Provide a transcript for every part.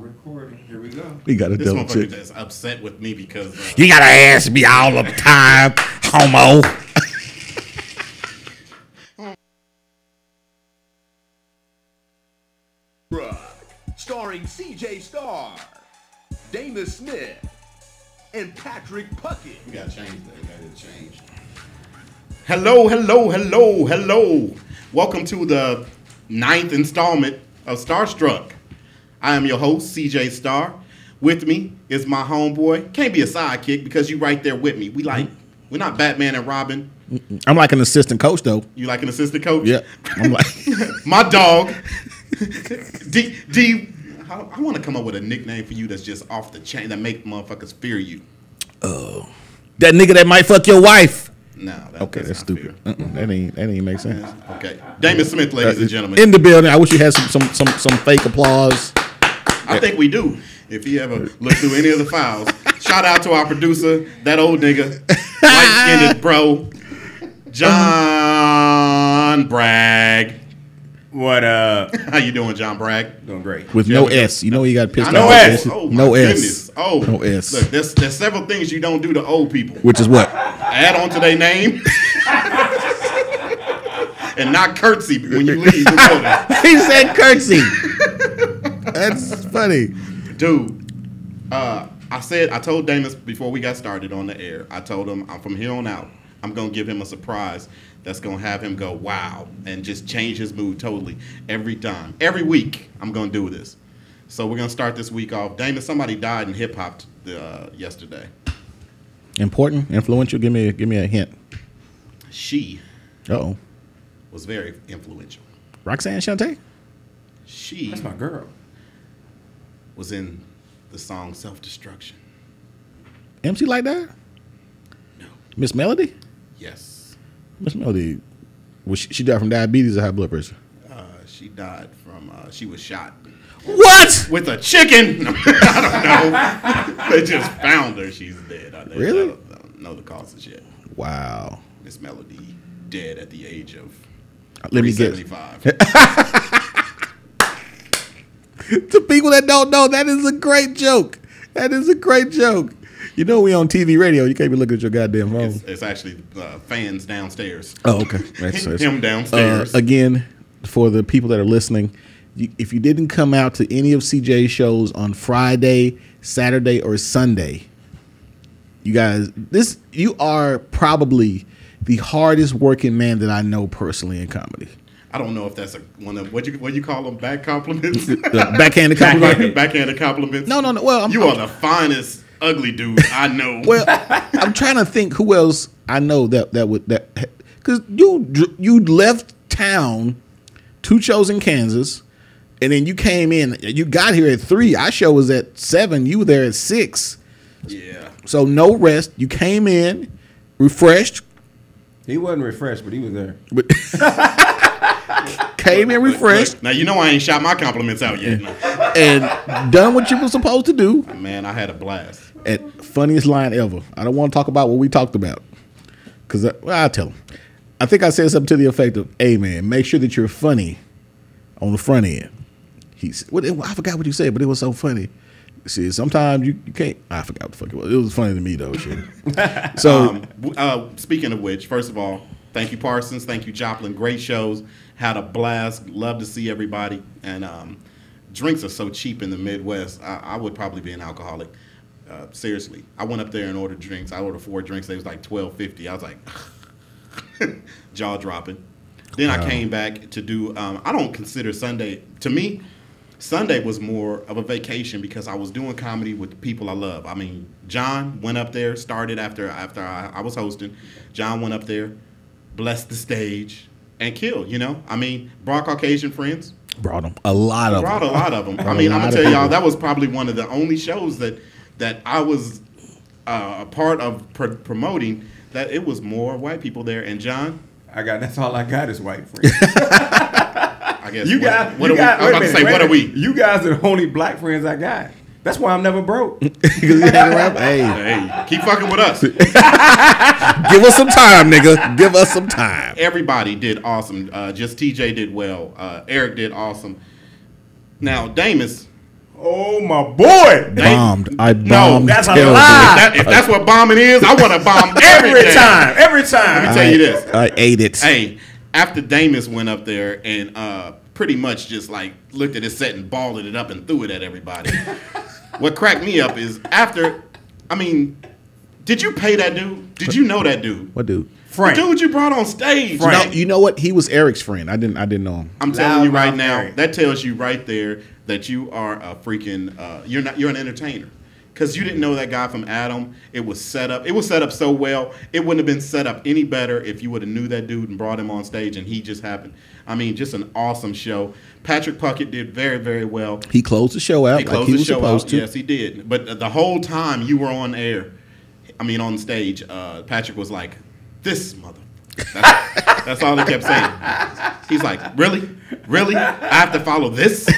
recording. Here we go. We got to This double motherfucker check. just upset with me because You got to ask me all the time, homo. Starring CJ Starr, Dana Smith, and Patrick Puckett. we gotta change that. We gotta change. Hello. Welcome to the 9th installment of Starr Struck. I am your host, CJ Starr. With me is my homeboy. Can't be a sidekick because you right there with me. We're not Batman and Robin. I'm like an assistant coach, though. You like an assistant coach? Yeah. I'm like My dog. I want to come up with a nickname for you that's just off the chain that make motherfuckers fear you. that nigga that might fuck your wife. No, That's not stupid. fair. That ain't make sense. Okay, Damon Smith, ladies and gentlemen. In the building. I wish you had some fake applause. I think we do. If you ever look through any of the files, shout out to our producer, that old nigga, white-skinned bro, John Bragg. What up? How you doing, John Bragg? Doing great. With no S. You know he got pissed off. No S. with Oh, no my S. goodness. Oh, No S. Look, there's several things you don't do to old people. Which is what? Add on to their name. And not curtsy when you leave the building. He said curtsy. That's funny. Dude, I told Damus before we got started on the air, I told him from here on out, I'm going to give him a surprise that's going to have him go, wow, and just change his mood totally every time. Every week, I'm going to do this. So we're going to start this week off. Damus, somebody died in hip-hop yesterday. Important, influential. Give me a hint. She Uh-oh. was very influential. Roxanne Shante? She That's my girl. was in the song Self-Destruction. MC like that? No. Miss Melody? Yes. Miss Melody. Was she died from diabetes or high blood pressure? She died from, she was shot. What? With a chicken. I don't know. They just found her. She's dead. Really? I don't know the causes yet. Wow. Miss Melody dead at the age of Let me guess. 375. To people that don't know, that is a great joke. That is a great joke. You know we on TV radio. You can't be looking at your goddamn phone. It's actually fans downstairs. Oh, okay. Him downstairs. Again, for the people that are listening, if you didn't come out to any of CJ's shows on Friday, Saturday, or Sunday, you guys, you are probably the hardest working man that I know personally in comedy. I don't know if that's one of what you call them, back compliments. Backhanded compliment. Backhanded compliments. No. Well, you are the finest ugly dude I know. Well, I'm trying to think who else I know that because you left town, 2 shows in Kansas, and then you came in. You got here at 3. Our show was at 7. You were there at 6. Yeah. So no rest. You came in refreshed. He wasn't refreshed, but he was there. Came in refreshed. Look, now you know I ain't shot my compliments out yet. And done what you were supposed to do. Man, I had a blast. At funniest line ever. I don't want to talk about what we talked about. Because, I'll tell him. I think I said something to the effect of, hey, man, make sure that you're funny on the front end. He said, I forgot what you said, but it was so funny. See, sometimes you can't. I forgot what the fuck it was. It was funny to me, though. Shit. So, speaking of which, first of all, thank you, Parsons. Thank you, Joplin. Great shows. Had a blast. Love to see everybody. And drinks are so cheap in the Midwest. I would probably be an alcoholic. Seriously, I went up there and ordered drinks. I ordered 4 drinks. They was like $12.50. I was like, jaw dropping. Then I came back to do. I don't consider Sunday, to me, Sunday was more of a vacation because I was doing comedy with the people I love. I mean, John went up there, started after I was hosting. John went up there, blessed the stage, and killed. You know, I mean, brought Caucasian friends. Brought them a lot of them. Brought a lot of them. I mean, I'm gonna tell y'all that was probably one of the only shows that I was a part of promoting. That it was more white people there. And John, That's all I got is white friends. I guess what are we? You guys are the only black friends I got. That's why I'm never broke. Hey, keep fucking with us. Give us some time, nigga. Give us some time. Everybody did awesome. Just TJ did well. Eric did awesome. Now, Damus, Oh my boy! Bombed. I bombed. No, that's a terribly. lie. If that's what bombing is, I want to bomb Every every time, every time. Let me tell you this. I ate it. Hey, after Damus went up there and pretty much just like looked at his set and balled it up and threw it at everybody. What cracked me up is after, I mean, did you pay that dude? Did you know that dude? What dude? Frank. The dude you brought on stage. No, you know what? He was Eric's friend. I didn't know him. I'm telling you right Loudmouth now, Eric. that tells you right there that you are a freaking you're an entertainer. Because you didn't know that guy from Adam. It was set up. It was set up so well. It wouldn't have been set up any better if you would have knew that dude and brought him on stage and he just happened. I mean, just an awesome show. Patrick Puckett did very, very well. He closed the show out He closed like he the was show supposed out. to. Yes, he did. But the whole time you were on air, I mean on stage, Patrick was like, "This mother." That's all he kept saying. He's like, "Really? Really? I have to follow this?"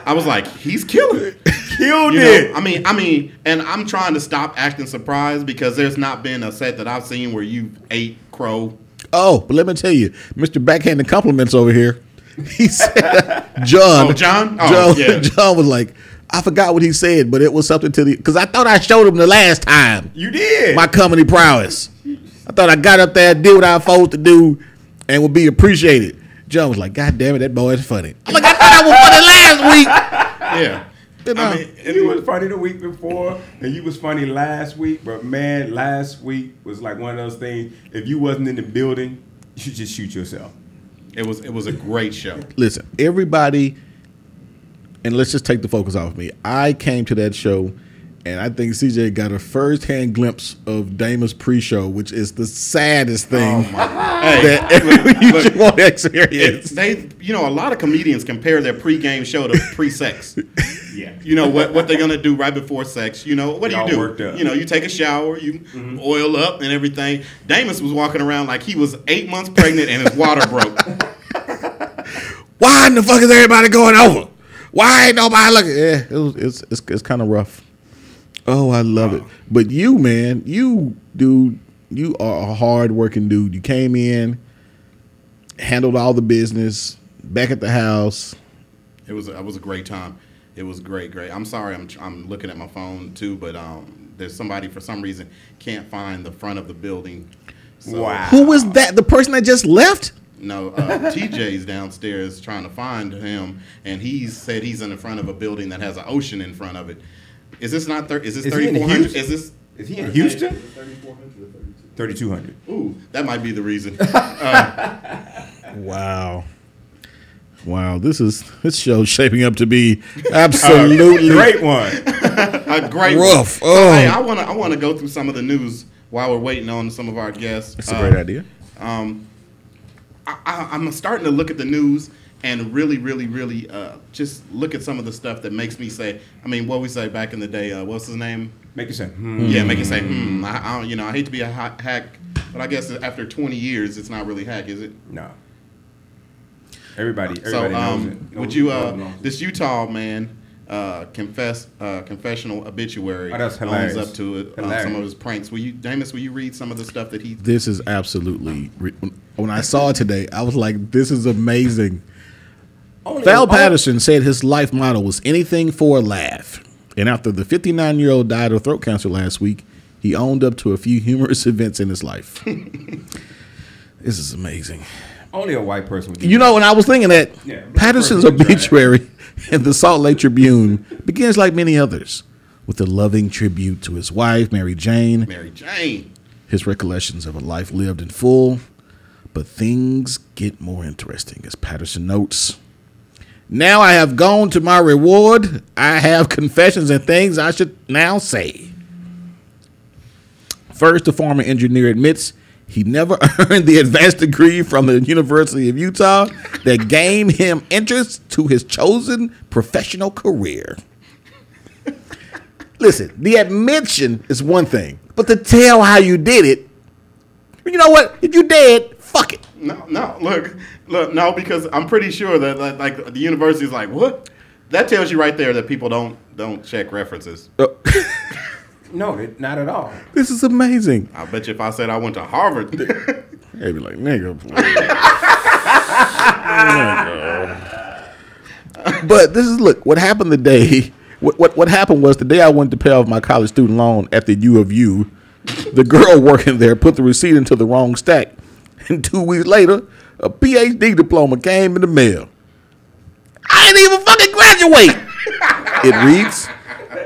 I was like, "He's killing it." Killed You it. know, I mean, and I'm trying to stop acting surprised because there's not been a set that I've seen where you ate crow. Oh, but let me tell you, Mr. Backhanded Compliments over here. He said, John. Oh, John? Oh, yeah. John was like, I forgot what he said, but it was something to the, because I thought I showed him the last time You did. my comedy prowess. I thought I got up there, did what I was supposed to do, and would be appreciated. John was like, God damn it, that boy is funny. I'm like, I thought I was funny last week. Yeah. You know? I mean, You was funny the week before, and you was funny last week. But man, last week was like one of those things. If you wasn't in the building, you should just shoot yourself. it was a great show. Listen, everybody, and let's just take the focus off me. I came to that show, and I think CJ got a first-hand glimpse of Damon's pre-show, which is the saddest thing Hey, that you look, should want to experience. they, you know, a lot of comedians compare their pregame show to pre-sex. Yeah. You know what they're gonna do right before sex. You know what do Y'all you do? worked up. You know, you take a shower, you oil up and everything. Damus was walking around like he was 8 months pregnant and his water broke. Why in the fuck is everybody going over? Why ain't nobody looking? Yeah, it's kind of rough. Oh, I love it. But you, man, you are a hard-working dude. You came in, handled all the business, back at the house. It was a great time. It was great. I'm sorry, I'm looking at my phone too, but there's somebody for some reason can't find the front of the building. So, Wow. Who was that? The person that just left? No, TJ's downstairs trying to find him, and he said he's in the front of a building that has an ocean in front of it. Is this not? Is this Is he in 3,400? Houston? Is this? Is he in Houston? 3,200. Ooh, that might be the reason. Wow. Wow, this show's shaping up to be absolutely Great one. A great rough. One. Oh. Hey, I want to go through some of the news while we're waiting on some of our guests. That's a great idea. I'm starting to look at the news and really just look at some of the stuff that makes me say. I mean, what we say back in the day. What's his name? Make it say, Yeah, make it say, I hate to be a hack, but I guess after 20 years, it's not really hack, is it? No. Everybody So, knows it. would you, this Utah man, confessional obituary, Oh, that's hilarious. owns up to it, Hilarious. some of his pranks. Damus, will you read some of the stuff that he? This is absolutely. When I saw it today, I was like, "This is amazing." Val Patterson said his life motto was anything for a laugh. And after the 59-year-old died of throat cancer last week, he owned up to a few humorous events in his life. This is amazing. Only a white person would do You know, when I was thinking that, Yeah, black Patterson's person would try that. obituary in the Salt Lake Tribune begins like many others, with a loving tribute to his wife, Mary Jane, Mary Jane. his recollections of a life lived in full. But things get more interesting, as Patterson notes. Now I have gone to my reward. I have confessions and things I should now say. First, the former engineer admits he never earned the advanced degree from the University of Utah that gave him interest to his chosen professional career. Listen, the admission is one thing, but to tell how you did it, you know what? If you dead, fuck it. No, look, no, because I'm pretty sure that like the university is like, what? That tells you right there that people don't check references. No, not at all. This is amazing. I bet you if I said I went to Harvard, They'd be like, nigga. But this is, look, what happened today What happened was the day I went to pay off my college student loan at the U of U, the girl working there put the receipt into the wrong stack. And 2 weeks later, a PhD diploma came in the mail. I didn't even fucking graduate. It reads,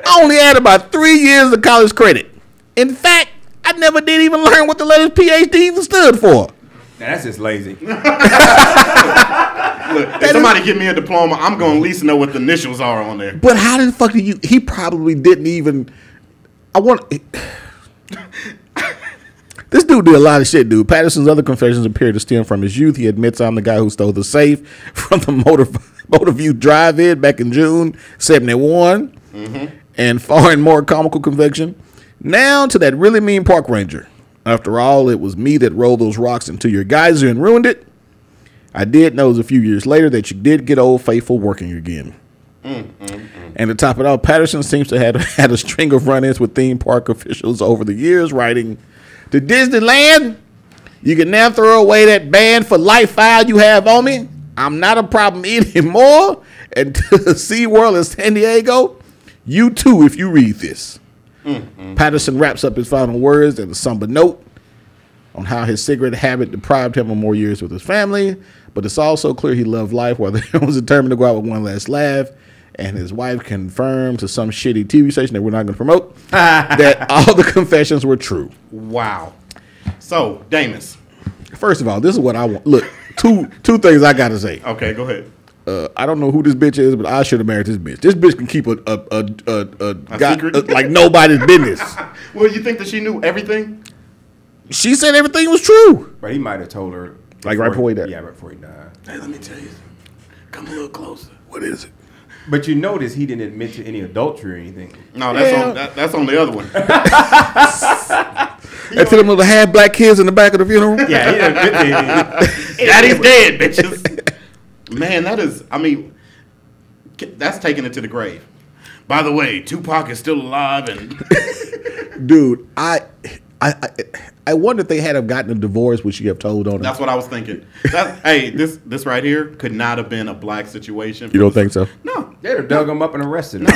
I only had about 3 years of college credit. In fact, I never did even learn what the letters PhD even stood for. Now, that's just lazy. Look, if somebody give me a diploma, I'm going to at least know what the initials are on there. But how the fuck did you? He probably didn't even. This dude did a lot of shit, dude. Patterson's other confessions appear to stem from his youth. He admits, I'm the guy who stole the safe from the Motorview Drive-In back in June '71. Mm-hmm. And far and more comical conviction. Now to that really mean park ranger. After all, it was me that rolled those rocks into your geyser and ruined it. I did know a few years later that you did get Old Faithful working again. And to top it off, Patterson seems to have had a string of run-ins with theme park officials over the years, writing, to Disneyland, you can now throw away that ban for life file you have on me. I'm not a problem anymore. And to SeaWorld in San Diego, you too if you read this. Patterson wraps up his final words in a somber note on how his cigarette habit deprived him of more years with his family, but it's also clear he loved life while he was determined to go out with one last laugh, and his wife confirmed to some shitty TV station that we're not going to promote that all the confessions were true. Wow. So, Damus. First of all, this is what I want. Look, two things I got to say. Okay, go ahead. I don't know who this bitch is, but I should have married this bitch. This bitch can keep a guy, secret? Like nobody's business. Well, you think that she knew everything? She said everything was true. But he might have told her. Like right before he died. Yeah, right before he died. Hey, let me tell you. Come a little closer. What is it? But you notice he didn't admit to any adultery or anything. No, that's on the other one. And to them little half black kids in the back of the funeral. Yeah, he didn't admit to anything. Daddy's dead, bitches. Man, that is, I mean, that's taking it to the grave. By the way, Tupac is still alive, and dude, I wonder if they had have gotten a divorce, would she have told on him? that's what I was thinking. Hey, this right here could not have been a black situation. You don't think so? No. They'd have dug him up and arrested him.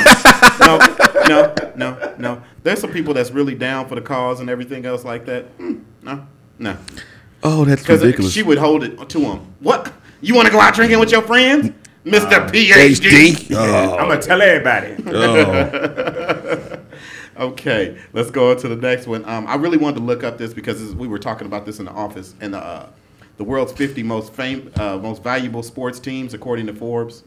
No. There's some people that's really down for the cause and everything else like that. No. Oh, that's ridiculous. Because she would hold it to him. What? You want to go out drinking with your friends? Mr. PhD. I'm going to tell everybody. Okay, let's go on to the next one. I really wanted to look up this because we were talking about this in the office, and the world's 50 most valuable sports teams according to Forbes.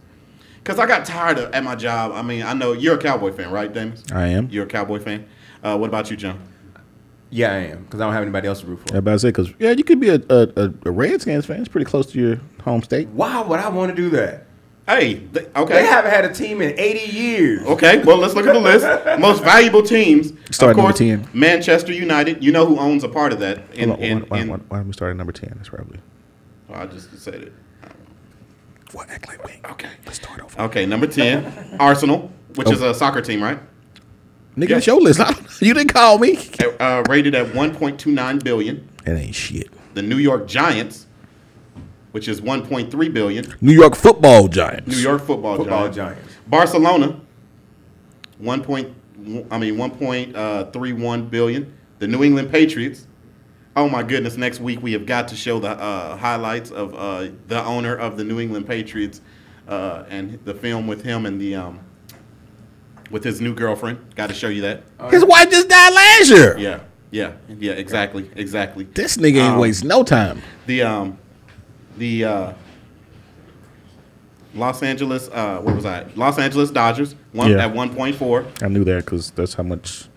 Because I got tired of at my job. I mean, I know you're a Cowboy fan, right, Damus? I am. You're a Cowboy fan. What about you, John? Yeah, I am. Because I don't have anybody else to root for. I about to say, because, yeah, you could be a Redskins fan. It's pretty close to your home state. Why would I want to do that? Hey, okay. They haven't had a team in 80 years. Okay, well, let's look at the list. Most valuable teams. Start of course, number 10. Manchester United. You know who owns a part of that. Why don't we start at number 10? That's probably. I just said it. What? Act like me. Okay. Let's start over. Okay, number 10, Arsenal, which is a soccer team, right? Nigga, it's your list. You didn't call me. Rated at $1.29 billion. That ain't shit. The New York Giants, which is $1.3 billion. New York Football Giants. New York Football Giants. Barcelona, $1.31 billion. The New England Patriots. Oh my goodness! Next week we have got to show the highlights of the owner of the New England Patriots and the film with him and the with his new girlfriend. Got to show you that. His wife just died last year. Yeah. Exactly. This nigga ain't waste no time. The Los Angeles, where was I? Los Angeles Dodgers at 1.4. I knew that because that's how much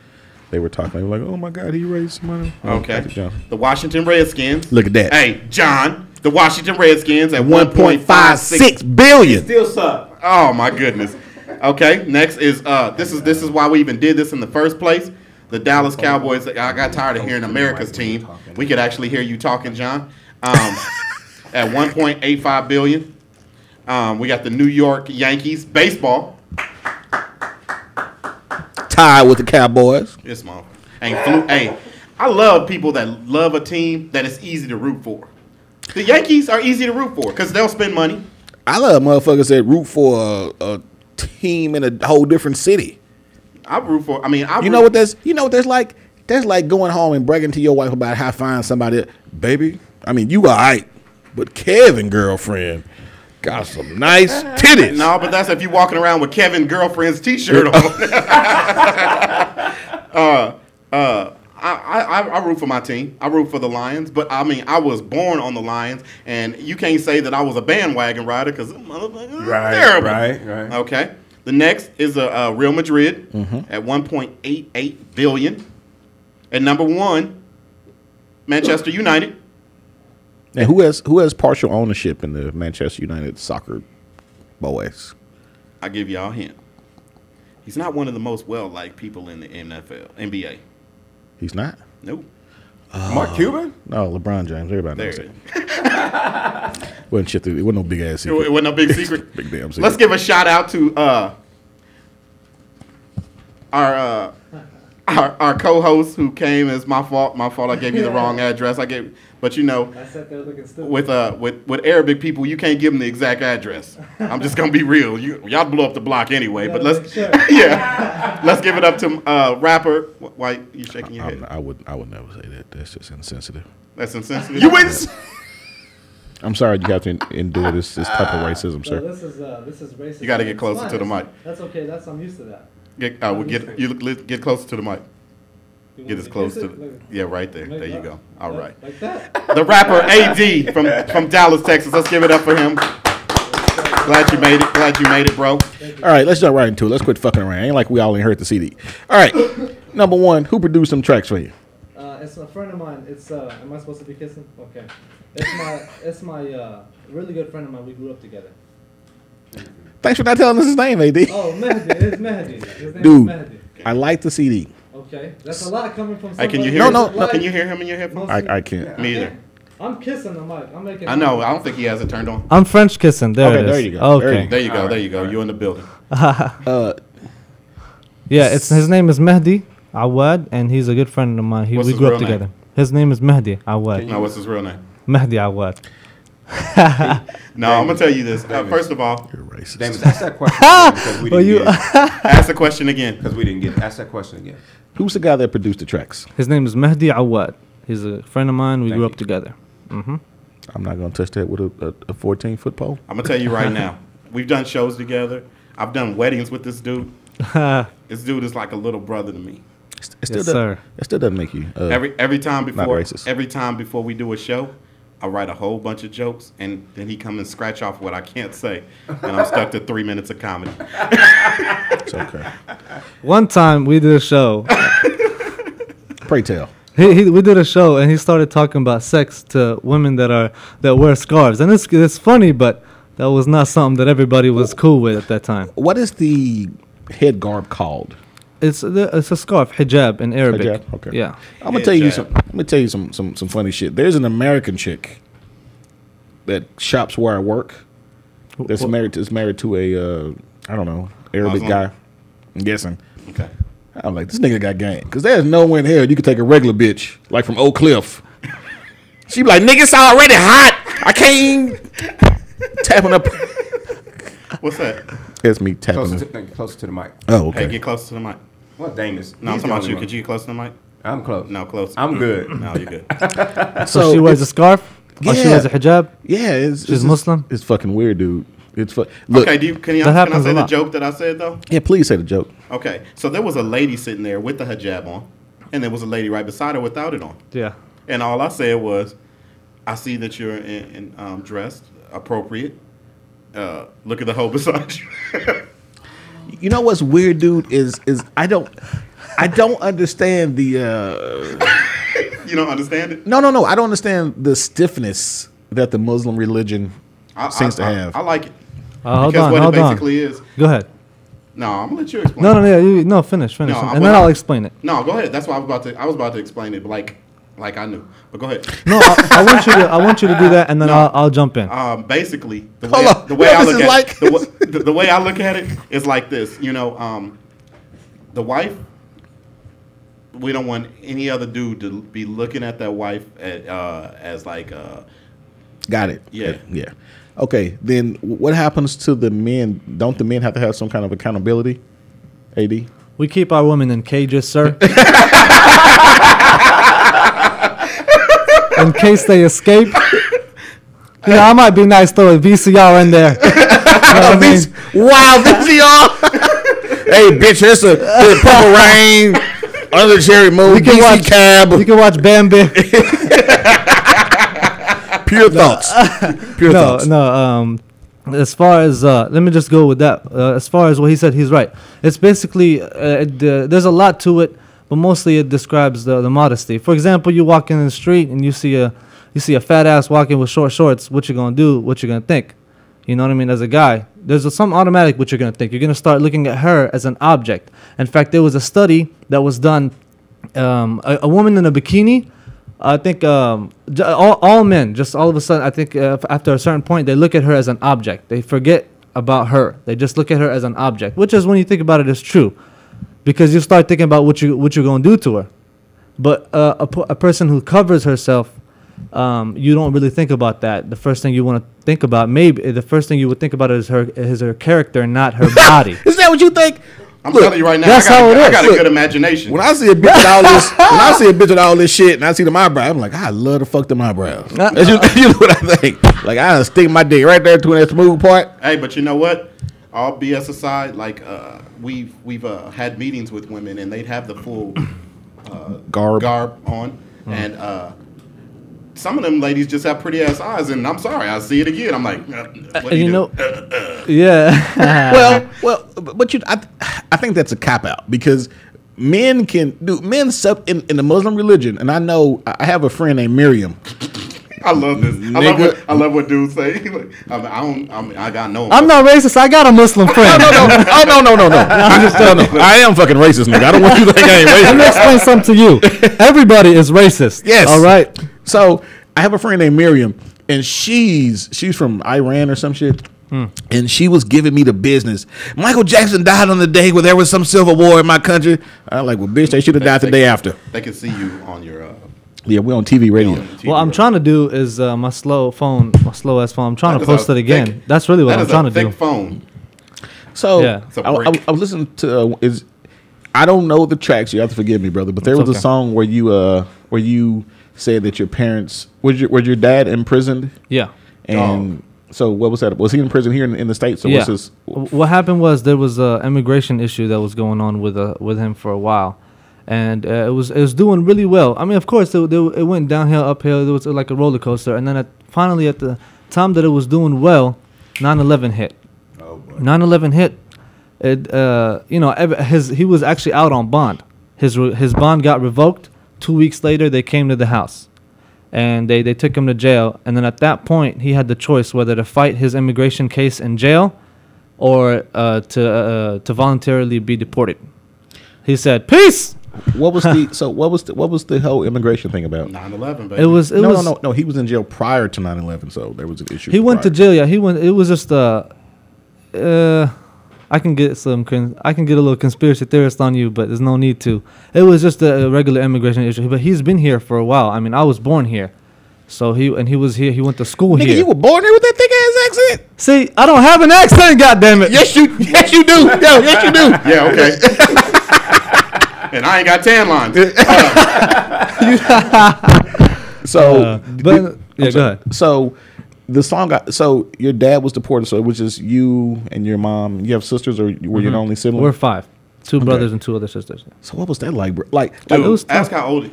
they were talking. They were like, "Oh my God, he raised some money." Okay. The Washington Redskins. Look at that. Hey, John, the Washington Redskins at 1.56 billion. Still suck. Oh my goodness. Okay. Next is this is why we even did this in the first place. The Dallas Cowboys. I got tired of hearing America's team. We could actually hear you talking, John. At 1.85 billion. We got the New York Yankees baseball. Tied with the Cowboys. Yes, mom. Hey, I love people that love a team that is easy to root for. The Yankees are easy to root for because they'll spend money. I love motherfuckers that root for a team in a whole different city. I root for. You know what that's like? That's like going home and bragging to your wife about how fine somebody, baby. I mean, you all right, but Kevin girlfriend got some nice titties. No, but that's if you walking around with Kevin girlfriend's T-shirt on. I root for my team. I root for the Lions, but I was born on the Lions, and you can't say that I was a bandwagon rider because terrible. Right. Okay. The next is Real Madrid at 1.88 billion. At number 1, Manchester United. And who has partial ownership in the Manchester United soccer boys? I'll give y'all a hint. He's not one of the most well-liked people in the NBA. He's not? Nope. Mark Cuban? No, LeBron James. Everybody knows There. it. Wasn't shit. It wasn't no big ass secret. It wasn't a big secret. Big damn secret. Let's give a shout out to our co-host who came. As my fault. My fault. I gave you the wrong address. But you know, I sat there looking stupid. with Arabic people, you can't give them the exact address. I'm just gonna be real. Y'all blew up the block anyway. But let's let's give it up to rapper. Why you shaking your head? I would never say that. That's just insensitive. That's insensitive. You wouldn't. I'm sorry you have to endure this type of racism, So sir. this is racist. You gotta get closer to the mic. That's okay. I'm used to that. Get closer to the mic. You Get want as me to close kiss to. it? Like- Yeah, right there. like There you that? go. All right. Like that. The rapper AD from Dallas, Texas. Let's give it up for him. Glad you made it, bro. All right, let's jump right into it. Let's quit fucking around. Ain't like we all ain't heard the CD. All right, number 1, who produced some tracks for you? It's a friend of mine. It's am I supposed to be kissing? Okay. It's my really good friend of mine. We grew up together. Thanks for not telling us his name, AD. Oh, Mehdi. It's Mehdi. His name Dude, is Mehdi. I like the CD. Okay. That's a lot coming from Hey, somebody. can you hear? No. Can you hear him in your headphones? I can't. Me either. I'm kissing the mic. I'm making. I know. I don't think he has it turned on. I'm French kissing. There Okay, it is. there you go. Okay. There you go. All There right, you go. all right. You in the building. Yeah, his name is Mehdi Awad, and he's a good friend of mine. What's We his grew real up name? together. His name is Mehdi Awad. No, what's his real name? Mehdi Awad. No, I'm gonna tell you this. First of all, You're racist. Davis, ask that question again because we Well, didn't you- get it. ask the question again. Because we didn't get it. Ask that question again. Who's the guy that produced the tracks? His name is Mehdi Awad. He's a friend of mine. We Thank grew you. up together. Mm-hmm. I'm not gonna touch that with a 14-foot pole. I'm gonna tell you right now. We've done shows together. I've done weddings with this dude. This dude is like a little brother to me. It still Yes, doesn't- sir. It still doesn't make you Every time before racist. every time before we do a show, I write a whole bunch of jokes and then he come and scratch off what I can't say, and I'm stuck to 3 minutes of comedy. It's okay. One time we did a show. Pray tell. We did a show and he started talking about sex to women that wear scarves, and it's funny, but that was not something that everybody was cool with at that time. What is the head garb called? It's a scarf, hijab in Arabic. Hijab? Okay. Yeah. I'm gonna Head tell you jab. some funny shit. There's an American chick that shops where I work. That's married to a I don't know, Arabic Muslim? guy. I'm guessing. Okay. I'm like, this nigga got game. Because there's nowhere in hell you could take a regular bitch, like from Oak Cliff. She be like, nigga, it's already hot. I can't even tapping up. What's that? It's me tapping Closer up. closer to the mic. Oh, Hey, okay. get closer to the mic. What Davis? No, I'm He's talking the about only you. one. Could you get close to the mic? I'm close. No, close. I'm good. No, you're good. So she wears a scarf? Or she Yeah. wears a hijab? Yeah, She's Muslim? It's fucking weird, dude. It's look. Okay, can I happens say a the lot. joke that I said though? Yeah, please say the joke. Okay, so there was a lady sitting there with the hijab on, and there was a lady right beside her without it on. Yeah. And all I said was, I see that you're dressed appropriate. Look at the hoe beside you. You know what's weird, dude? Is I don't understand the. You don't understand it? No. I don't understand the stiffness that the Muslim religion seems to have. I like it. Hold Because on, what hold it on. basically is. Go ahead. No, I'm gonna let you explain. No, finish. No, And then I'll explain it. No, go ahead. That's why I was about to explain it, but like I knew. But go ahead. No, I want you to do that, and then No. I'll jump in. Basically, the Hold on. way I What look this is at like? the way I look at it is like this. You know, the wife. We don't want any other dude to be looking at that wife as like Got it. Yeah. Yeah. Okay, then what happens to the men? Don't the men have to have some kind of accountability? AD? We keep our women in cages, sir. In case they escape. You know, I might be nice throw a VCR in there. You know what I mean? Wow, VCR. Hey, bitch, it's a Purple Rain, Under the Cherry Moon, You can DC watch Cab. You can watch Bambi. Pure thoughts. Pure thoughts. No. As far as let me just go with that. As far as what he said, he's right. It's basically there's a lot to it, but mostly it describes the modesty. For example, you walk in the street and you see a fat ass walking with short shorts. What you gonna do? What you gonna think? You know what I mean? As a guy, there's some automatic what you're gonna think. You're gonna start looking at her as an object. In fact, there was a study that was done. A woman in a bikini. I think all men, just all of a sudden, I think after a certain point, they look at her as an object. They forget about her. They just look at her as an object, which is, when you think about it, is true, because you start thinking about what you're gonna do to her. But a person who covers herself, you don't really think about that. The first thing you want to think about, maybe the first thing you would think about is her character, not her body. Is that what you think? I'm telling you right now, that's how it is. I got a good imagination. When I see a bitch with all this, shit, and I see them eyebrows, I'm like, I love to fuck them eyebrows. That's you know what I think. Like, I stick my dick right there between that smooth part. Hey, but you know what? All BS aside, like we've had meetings with women, and they'd have the full garb on, and some of them ladies just have pretty ass eyes, and I'm sorry, I see it again. I'm like, what do you do? Yeah. well, but I think that's a cop out, because men in the Muslim religion, and I know I have a friend named Miriam. I love this. I love what dudes say. I got no. I'm not racist. I got a Muslim friend. No. I am fucking racist, nigga. I don't want you to think I ain't racist. Let me explain something to you. Everybody is racist. Yes. All right. So I have a friend named Miriam, and she's from Iran or some shit. And she was giving me the business. Michael Jackson died on the day where there was some civil war in my country. I'm like, well, bitch, they should have died the day after. They can see you on your. Yeah, we're on TV radio. What I'm trying to do is my slow ass phone. I'm trying to post it again. That's really what I'm trying to do. Thick phone. So Yeah. I was listening to I don't know the tracks. You have to forgive me, brother. But there was a song where you said that your parents was your dad imprisoned. Yeah. And so what was that? Was he in prison here in the States? So Yeah. what's his? What happened was there was a immigration issue that was going on with him for a while, and it was doing really well. I mean, of course, it went downhill, uphill. It was like a roller coaster, and then finally at the time that it was doing well, 9/11 hit. Oh boy. 9/11 hit. He was actually out on bond. His bond got revoked. 2 weeks later, they came to the house, and they took him to jail. And then at that point, he had the choice whether to fight his immigration case in jail, or to voluntarily be deported. He said, "Peace." What was the whole immigration thing about? 9/11, baby. It was No. He was in jail prior to 9/11, so there was an issue. He went to jail. Yeah, he went. It was just I can get a little conspiracy theorist on you, but there's no need to. It was just a regular immigration issue. But he's been here for a while. I mean, I was born here, so he was here. He went to school Nigga, here. you were born here with that thick ass accent? See, I don't have an accent. Goddammit. Yes, you do. Yo, yes, you do. Yeah, okay. And I ain't got tan lines. So, Go ahead. So, the song so your dad was deported, so it was just you and your mom. You have sisters, or were you the only sibling? We're 5, 2 brothers and 2 other sisters. So what was that like, bro? Like, Dude, ask how old he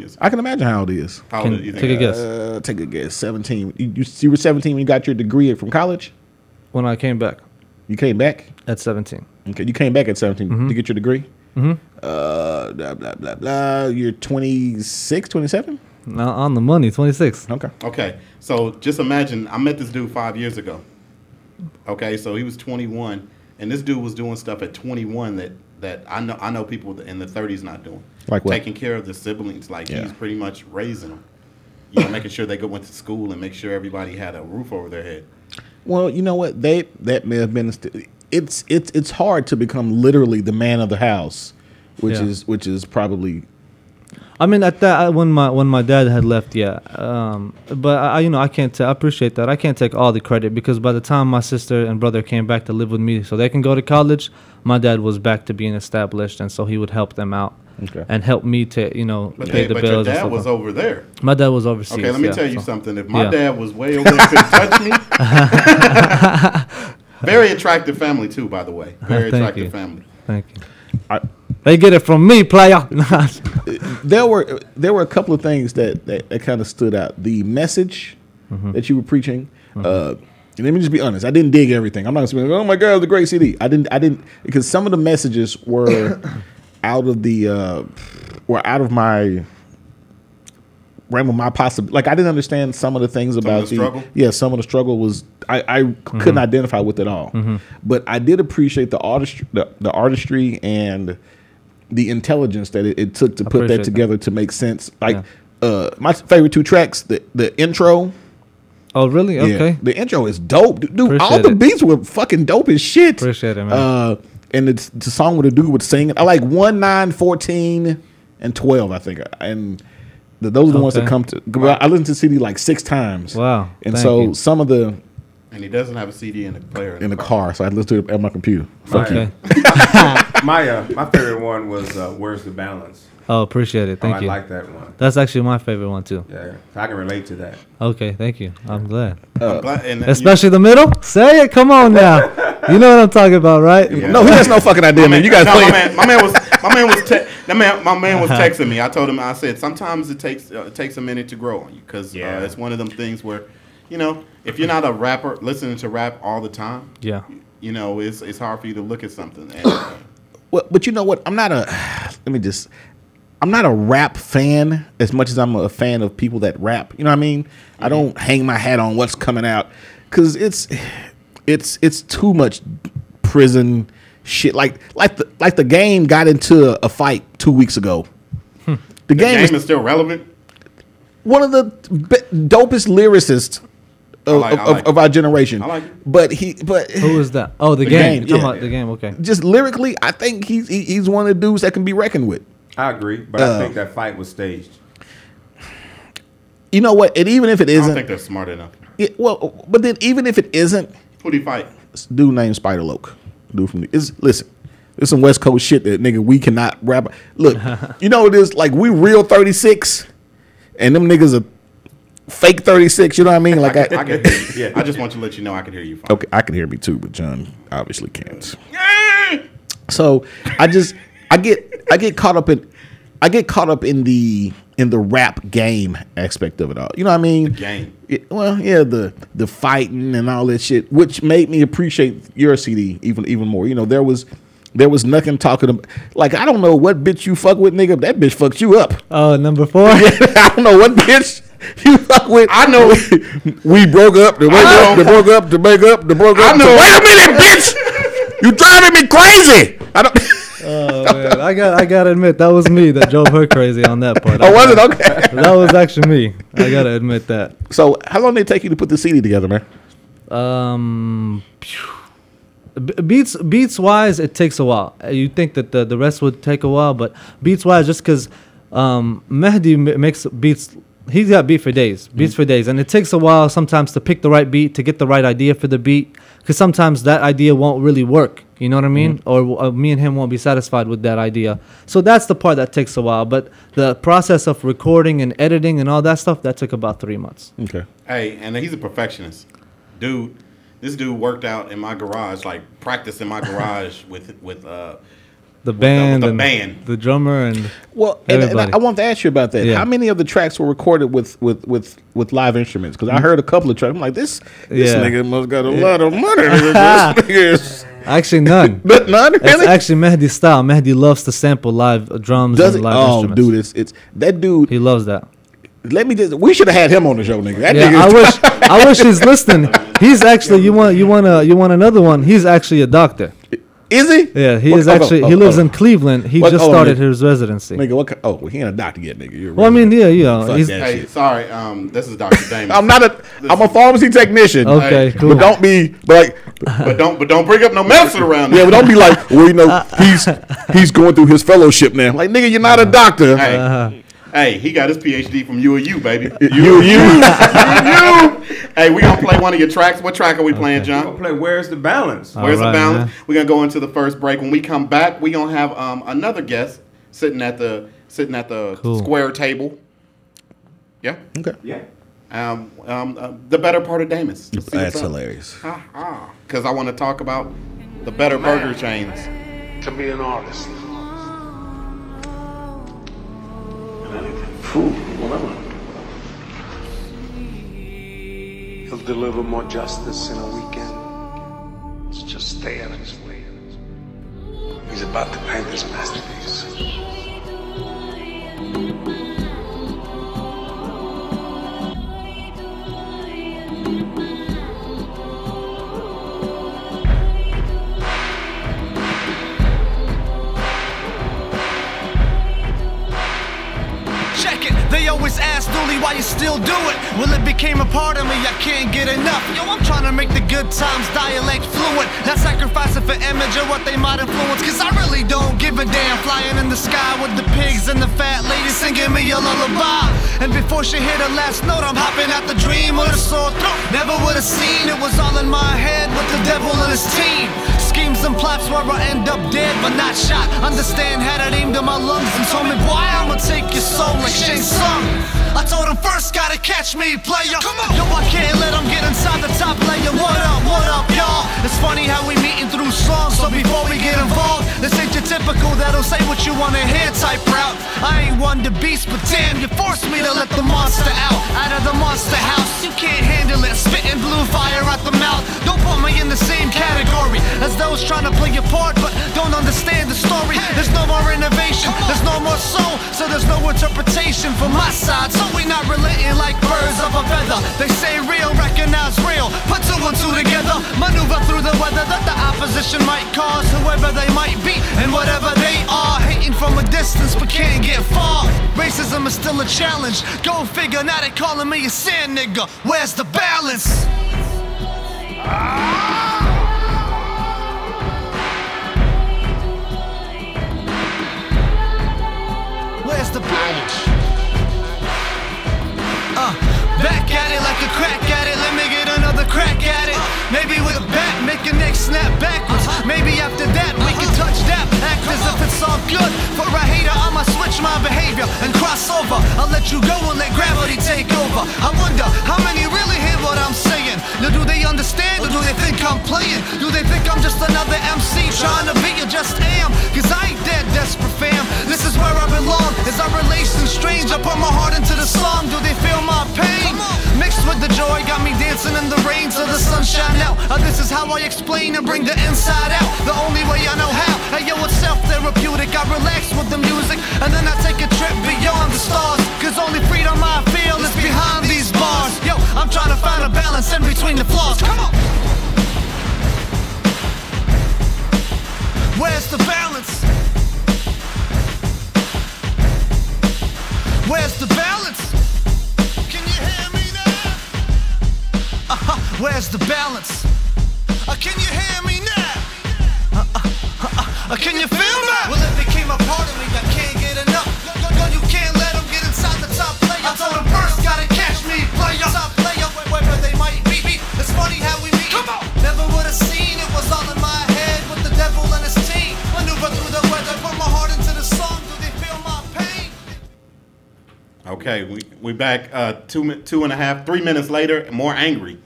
is. I can imagine how old he is. How old do you Take think? a guess. Take a guess. 17. You were 17 when you got your degree from college. When I came back You came back. at 17. Okay, you came back at 17 to get your degree. Mm-hmm. Blah blah blah blah. You're 26, 27. Now on the money, 26. Okay. Okay, so just imagine, I met this dude 5 years ago. Okay, so he was 21, and this dude was doing stuff at 21 that I know people in the 30s not doing. Like what? Taking care of the siblings, like Yeah. he's pretty much raising them. You know, making sure they went to school and make sure everybody had a roof over their head. Well, you know what? That may have been. It's hard to become literally the man of the house, which Yeah. is probably. I mean, at that when my dad had left, yeah. But I can't. I appreciate that. I can't take all the credit because by the time my sister and brother came back to live with me, so they can go to college, my dad was back to being established, and so he would help them out and help me to pay the bills. But your dad was over there. My dad was overseas. Okay, let me tell you something. If my dad was way over there, couldn't touch me. Very attractive family too, by the way. Very attractive family. Thank you. They get it from me, player. There were a couple of things that kind of stood out. The message that you were preaching. Let me just be honest. I didn't dig everything. I'm not saying, oh my God, it was a great CD. I didn't because some of the messages were out of my realm of my possibility. Like I didn't understand some of the things about the struggle. Yeah, some of the struggle was I couldn't identify with it all. But I did appreciate the artistry and the intelligence that it took to put that together to make sense. Like my favorite two tracks, the intro. Oh really? Okay. Yeah, the intro is dope, dude. All the beats were fucking dope as shit. Appreciate it, man. And it's the song with the dude was singing. I like 1, 9, 14, and 12. I think, and those are the ones that come to. I listened to the CD like 6 times. Wow. And so some of the. And he doesn't have a CD in the player in the car, so I listened to it at my computer. Fuck you. My favorite one was "Where's the Balance." Oh, appreciate it. Thank you. I like that one. That's actually my favorite one too. Yeah, I can relate to that. Okay, thank you. I'm glad. And especially the middle. Say it. Come on now. You know what I'm talking about, right? Yeah. No, he has no fucking idea, man. You guys play. My man was texting me. I told him. I said sometimes it takes a minute to grow on you because it's one of them things where, if you're not a rapper listening to rap all the time, it's hard for you to look at something. And, well, but you know what? I'm not a rap fan as much as I'm a fan of people that rap. You know what I mean? I don't hang my hat on what's coming out because it's too much prison shit. Like the Game got into a fight 2 weeks ago. The game is still relevant. One of the dopest lyricists of our generation. I like it. But who is that? Oh, the Game. You're talking about the Game. Okay. Just lyrically, I think he's one of the dudes that can be reckoned with. I agree, but I think that fight was staged. You know what? And even if it isn't, I don't think they're smart enough. But then even if it isn't, who do you fight? Dude named Spider Loke. Dude from listen. There's some West Coast shit that nigga we cannot rap. Look, you know what it is? Like we real 36, and them niggas are fake 36. You know what I mean? Like I can hear you. Yeah, I just want to let you know I can hear you fine. Okay, I can hear me too, but John obviously can't. So I get caught up in the rap game aspect of it all. You know what I mean? The game. The fighting and all that shit, which made me appreciate your CD even more. You know, there was nothing talking about, like, I don't know what bitch you fuck with, nigga. That bitch fucks you up. Oh, number 4. I don't know what bitch you fuck with. I know. We broke up. They broke up. They broke up. They broke up. They broke up. I know. Wait a minute, bitch! You driving me crazy? I don't. Oh man, I gotta admit that was me that drove her crazy on that part. Oh, was it? Okay. That was actually me. I gotta admit that. So, how long did it take you to put the CD together, man? Beats wise, it takes a while. You think that the rest would take a while, but beats wise, just because Mehdi makes beats. He's got beats for days, and it takes a while sometimes to pick the right beat, to get the right idea for the beat, because sometimes that idea won't really work. You know what I mean? Or me and him won't be satisfied with that idea. So that's the part that takes a while. But the process of recording and editing and all that stuff, that took about 3 months. Okay. Hey, and he's a perfectionist. This dude worked out in my garage, like practiced in my garage with the band, the drummer, and and I want to ask you about that. Yeah. How many of the tracks were recorded with live instruments? Because I heard a couple of tracks. I'm like, this nigga must got a lot of money. Actually, none. But none, really? It's actually Mehdi's style. Mehdi loves to sample live drums and live instruments. Oh, dude, it's that dude. He loves that. We should have had him on the show, nigga. I wish he's listening. He's actually you want another one. He's actually a doctor. Is he? Yeah, he is actually. He lives in Cleveland. He just started his residency. Nigga, he ain't a doctor yet, nigga. You're well, I mean, yeah. Hey, sorry. This is Dr. Damon. I'm a pharmacy technician. Okay, cool. But don't be like. But don't bring up no medicine around. Yeah, but don't be like, well, you know, he's going through his fellowship now. Like, nigga, you're not a doctor. Hey, he got his PhD from UU, baby. You. Hey, we gonna play one of your tracks. What track are we playing, We're John? gonna play Where's the Balance? Where's the All right, balance? man. We're gonna go into the first break. When we come back, we gonna have another guest sitting at the Cool. square table. Yeah. Okay. Yeah. The better part of Damus. That's hilarious. Because I want to talk about the better burger chains. To be an artist. And anything, food, whatever. He'll deliver more justice in a weekend. It's just stay out of his way. He's about to paint his masterpiece. Check it, they always ask Dooley why you still do it. Well, it became a part of me, I can't get enough. Yo, I'm trying to make the good times dialect fluent, not sacrificing for image or what they might influence. Cause I really don't give a damn, flying in the sky with the pigs and the fat lady singing me a lullaby. And before she hit her last note, I'm hopping out the dream with a sore throat. Never would've seen it was all in my head with the devil and his team. Schemes and plots where I end up dead but not shot. Understand had it aimed at my lungs and told me, boy, I'ma take your soul like Shane Sung. I told him first gotta catch me, player. Come on. Yo, I can't let him get inside the top layer. What up, y'all? It's funny how we meeting through songs, so before we get involved, this ain't your typical that'll say what you wanna hear type route. I ain't one to beast, but damn, you forced me to let the monster out of the monster house. You can't handle it, spitting blue fire out the mouth. Don't put me in the same category as those trying to play your part, but don't understand the story. There's no more innovation, there's no more soul, so there's no interpretation from my side. So we not relating like birds of a feather. They say real, recognize real. Put two and two together, maneuver through the weather that the opposition might cause, whoever they might be and whatever they are. Hating from a distance but can't get far. Racism is still a challenge. Go figure, now they calling me a sand nigga. Where's the balance? Where's the balance? Back at it like a crack at it. Let me get another crack at it. Maybe with a bat, make your neck snap backwards. Maybe after that we can touch that. Act as if it's all good. For a hater, I'ma switch my behavior and cross over. I'll let you go and let gravity take over. I wonder how many really hear what I'm saying. Now do they understand or do they think I'm playing? Do they think I'm just another MC trying to be or just am? Cause I ain't that desperate, fam. This is where I belong. Is our relation strange? I put my heart into the song. Do they feel my pain? Mixed with the joy, got me dancing in the rain till the sun shine out. This is how I explain and bring the inside out. The only way I know how. Hey yo, it's self-therapeutic. I relax with the music and then I take a trip beyond the stars. Cause only freedom I feel is behind these bars. Yo, I'm trying to find a balance in between the flaws. Come on. Where's the balance? Where's the balance? Can you hear me now? Where's the balance? Can you hear me now? Can you feel me? Well, it became a part of me, I can't get enough. You can't let them get inside the top player. I told them first, gotta catch me, player. Top player, wherever they might be. It's funny how we meet. Come on. Never would've seen it was all in my head with the devil and his team. Maneuver through the weather, put my heart into the song. Do they feel my pain? Okay, we back 3 minutes later, more angry.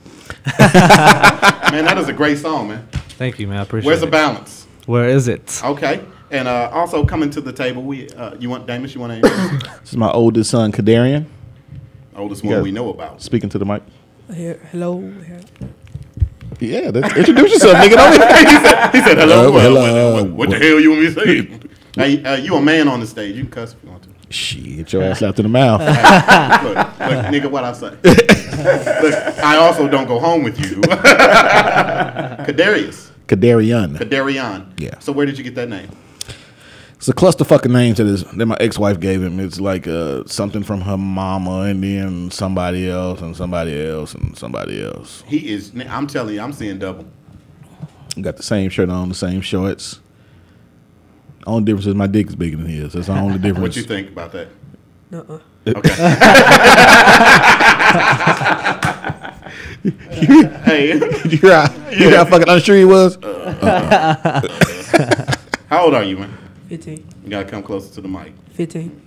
Man, that is a great song, man. Thank you, man. I appreciate Where's it. the balance? Where is it? Okay, and also coming to the table, you want Damus? You want to introduce This is my oldest son, Kadarian, oldest one Yeah. we know about? speaking to the mic. Hello. Yeah, that's, introduce yourself, nigga. Don't He said, "Hello, hello. What the hell you want me to say?" Hey, you a man on the stage? You can cuss if you want to. Shit, get your ass out to the mouth. Look, nigga, what I say? Look, I also don't go home with you. Kadarian. Yeah. So where did you get that name? It's a clusterfuck of names that my ex-wife gave him. It's like something from her mama and then somebody else and somebody else and somebody else. He is. I'm telling you, I'm seeing double. Got the same shirt on, the same shorts. Only difference is my dick is bigger than his. That's the only difference. What you think about that? Nuh-uh. Okay. Hey, You hear how fucking unsure he was? how old are you, man? 15. You gotta come closer to the mic. 15.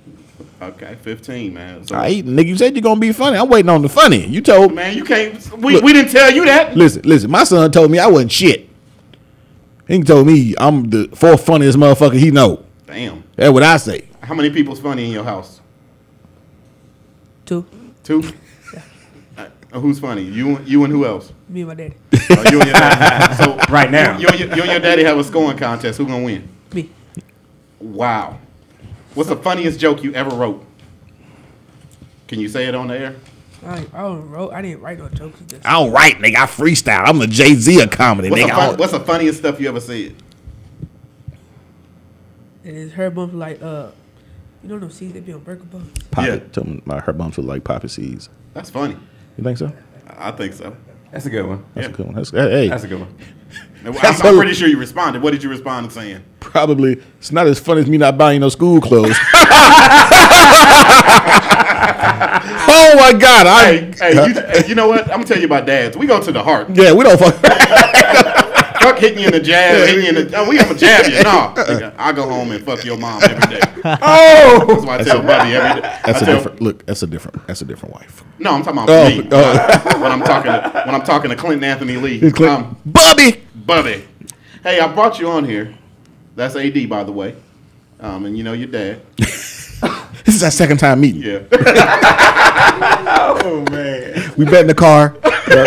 Okay, 15, man. So, All right, nigga, you said you're gonna be funny. I'm waiting on the funny. You told me. man, you can't. We didn't tell you that. Listen. My son told me I wasn't shit. He told me I'm the fourth funniest motherfucker he know. Damn. That's what I say. How many people's funny in your house? 2. 2. Who's funny? You and who else? Me and my daddy. You and your daddy. So Right now. you and your daddy have a scoring contest. Who gonna win? Me. Wow. What's the funniest joke you ever wrote? Can you say it on the air? I didn't write no jokes. I don't write, nigga. I freestyle. I'm the Jay-Z of comedy, nigga. What's the funniest stuff you ever said? And it's her bump like you know those seeds that be on burger buns. Yeah. Tell me her bumps look like poppy seeds. That's funny. You think so? I think so. That's a good one. That's a good one. Hey, That's a good one. I'm pretty sure you responded. What did you respond to saying? probably it's not as funny as me not buying no school clothes. Oh my God! You know what? I'm gonna tell you about dads. We go to the heart. Yeah, we don't fuck. Fuck hitting you in the jab, hitting you in the. Oh, we gonna jab you. No, nigga, I go home and fuck your mom every day. Oh, That's why I tell Bubby every day. That's a different look. That's a different wife. No, I'm talking about me. When I'm talking to Clinton Anthony Lee. Bubby. Hey, I brought you on here. That's AD, by the way. And you know your dad. This is our second time meeting. Yeah. oh man. We bet in the car. We were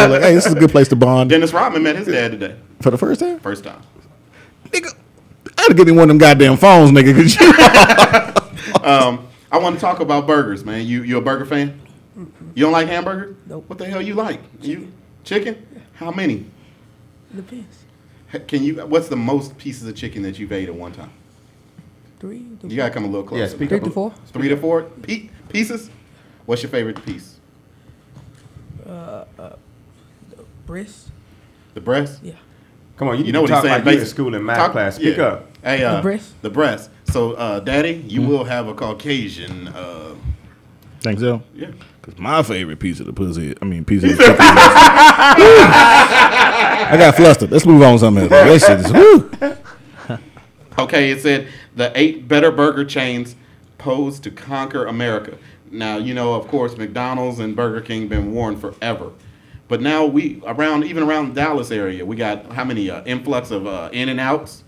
like, hey, this is a good place to bond. Dennis Rodman met his dad today. For the first time? First time. Nigga, I had to get him one of them goddamn phones, nigga. I want to talk about burgers, man. You a burger fan? You don't like hamburgers? Nope. What the hell you like? You chicken? How many? Depends. What's the most pieces of chicken that you've ate at one time? 3 to You gotta come a little closer. Yeah, speak 3 up. to 4. 3 to 4 pieces. What's your favorite piece? Breast. The breast. Yeah. Come on, You know what he's talk saying? like you in school in math class. Speak yeah. up. Hey, The breast. The breast. So, Daddy, you will have a Caucasian. Think so? Yeah. Because my favorite piece of the pussy, piece of the chicken. I got flustered. Let's move on to something else. That shit is, woo. Okay, it said the 8 better burger chains posed to conquer America. Now, you know, of course, McDonald's and Burger King been warned forever. But now even around the Dallas area, we got how many influx of In-N-Outs?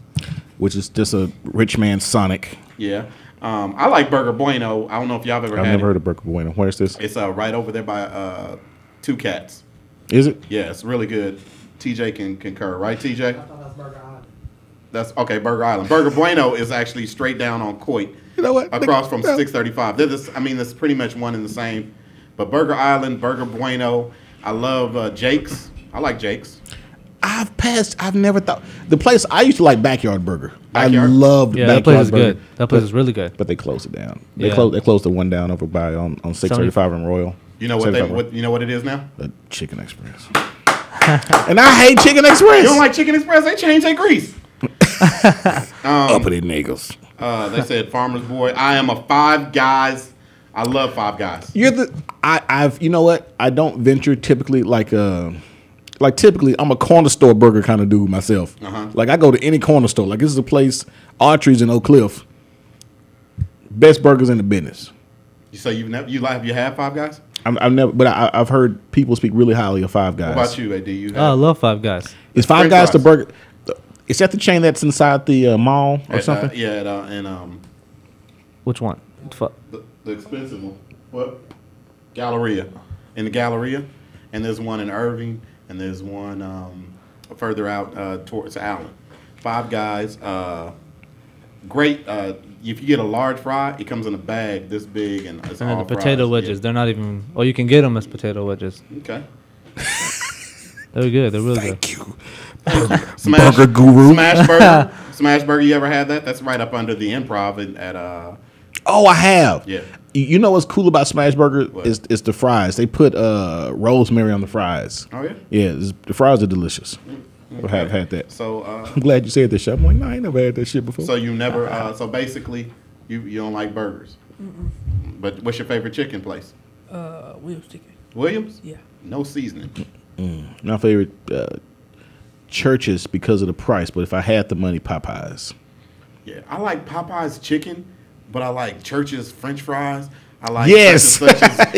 Which is just a rich man's Sonic. Yeah. I like Burger Bueno. I don't know if y'all have ever I've had never it. heard of Burger Bueno. Where's this? It's right over there by Two Cats. Is it? Yeah, it's really good. TJ can concur, right, TJ? I thought that was Burger Island. That's okay, Burger Island. Burger Bueno is actually straight down on Coit. You know what? Across from No. 635. That's pretty much one and the same. But Burger Island, Burger Bueno, I love Jake's. I like Jake's. I've never thought. The place, I used to like Backyard Burger. Backyard? I loved Yeah, Backyard that place is Burger. good. That place is really good. But they closed it down. Yeah. They closed the one down over by on 635 and Royal. You know what 75. you know what it is now? The Chicken Express. And I hate Chicken Express. You don't like Chicken Express? They changed their grease. Uppity niggas. They said Farmer's Boy. I am a Five Guys. I love Five Guys. I've you know what? I don't venture typically typically I'm a corner store burger kind of dude myself. Like I go to any corner store. Like this is a place, Archery's in Oak Cliff. Best burgers in the business. So have you had Five Guys? I've never, but I've heard people speak really highly of Five Guys. What about you, AD? You Oh, I love Five Guys. Is Five French Guys the fries. burger? Is that the chain that's inside the mall or something? Yeah, and Which one? the expensive one. What? Galleria. In the Galleria, and there's one in Irving, and there's one further out towards Allen. Five Guys. Great. If you get a large fry, it comes in a bag this big, and it's And then all the potato fries. wedges. They're not even. Or you can get them as potato wedges. Yeah. Okay. They're good. They're really Thank good. you. Smash, Burger Guru. Smash Burger. Smash Burger. You ever had that? That's right up under the Improv at Oh, I have. Yeah. You know what's cool about Smash Burger What? is the fries. They put rosemary on the fries. Oh yeah. Yeah, the fries are delicious. I have had that. So I'm glad you said this shit. I'm like, no, I ain't never had that shit before. so you never so basically you don't like burgers. But what's your favorite chicken place? Williams Chicken. Williams? Yeah. No seasoning. My favorite Churches because of the price, but if I had the money, Popeyes. Yeah, I like Popeye's chicken, but I like Church's French fries. I like Yes.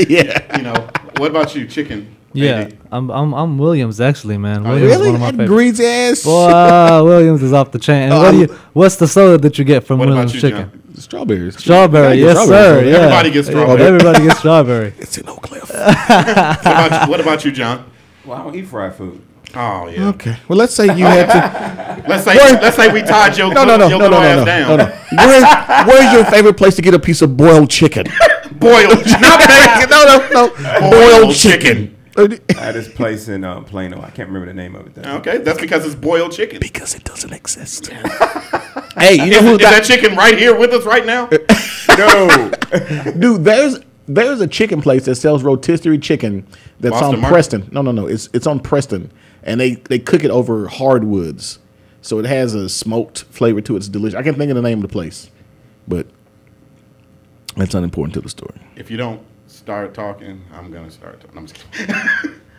yeah. You know, what about you, chicken? Yeah, baby? I'm Williams actually, man. Williams Really? is one of my That favorites. greasy ass. Boy, Williams is off the chain. And what's the soda that you get from What Williams about you, chicken? John? Strawberries. Strawberry, Yeah, yes, strawberries. sir. Yeah. Everybody gets strawberry. Everybody gets strawberry. It's in Oak Cliff. What about you, John? Well, I don't eat fried food. Oh yeah. Okay. Well, let's say you had to. Let's say we tied your little ass down. No. Where's your favorite place to get a piece of boiled chicken? Boiled, not bacon. No. Boiled chicken. At this place in Plano. I can't remember the name of it. Though. Okay, that's because it's boiled chicken. Because it doesn't exist. Hey, you know who Is that chicken right here with us right now? No. Dude, there's a chicken place that sells rotisserie chicken that's Boston on Market? Preston. No. It's on Preston, and they cook it over hardwoods, so it has a smoked flavor to it. It's delicious. I can't think of the name of the place, but that's unimportant to the story. If you don't start talking, I'm gonna start talking. I'm just kidding.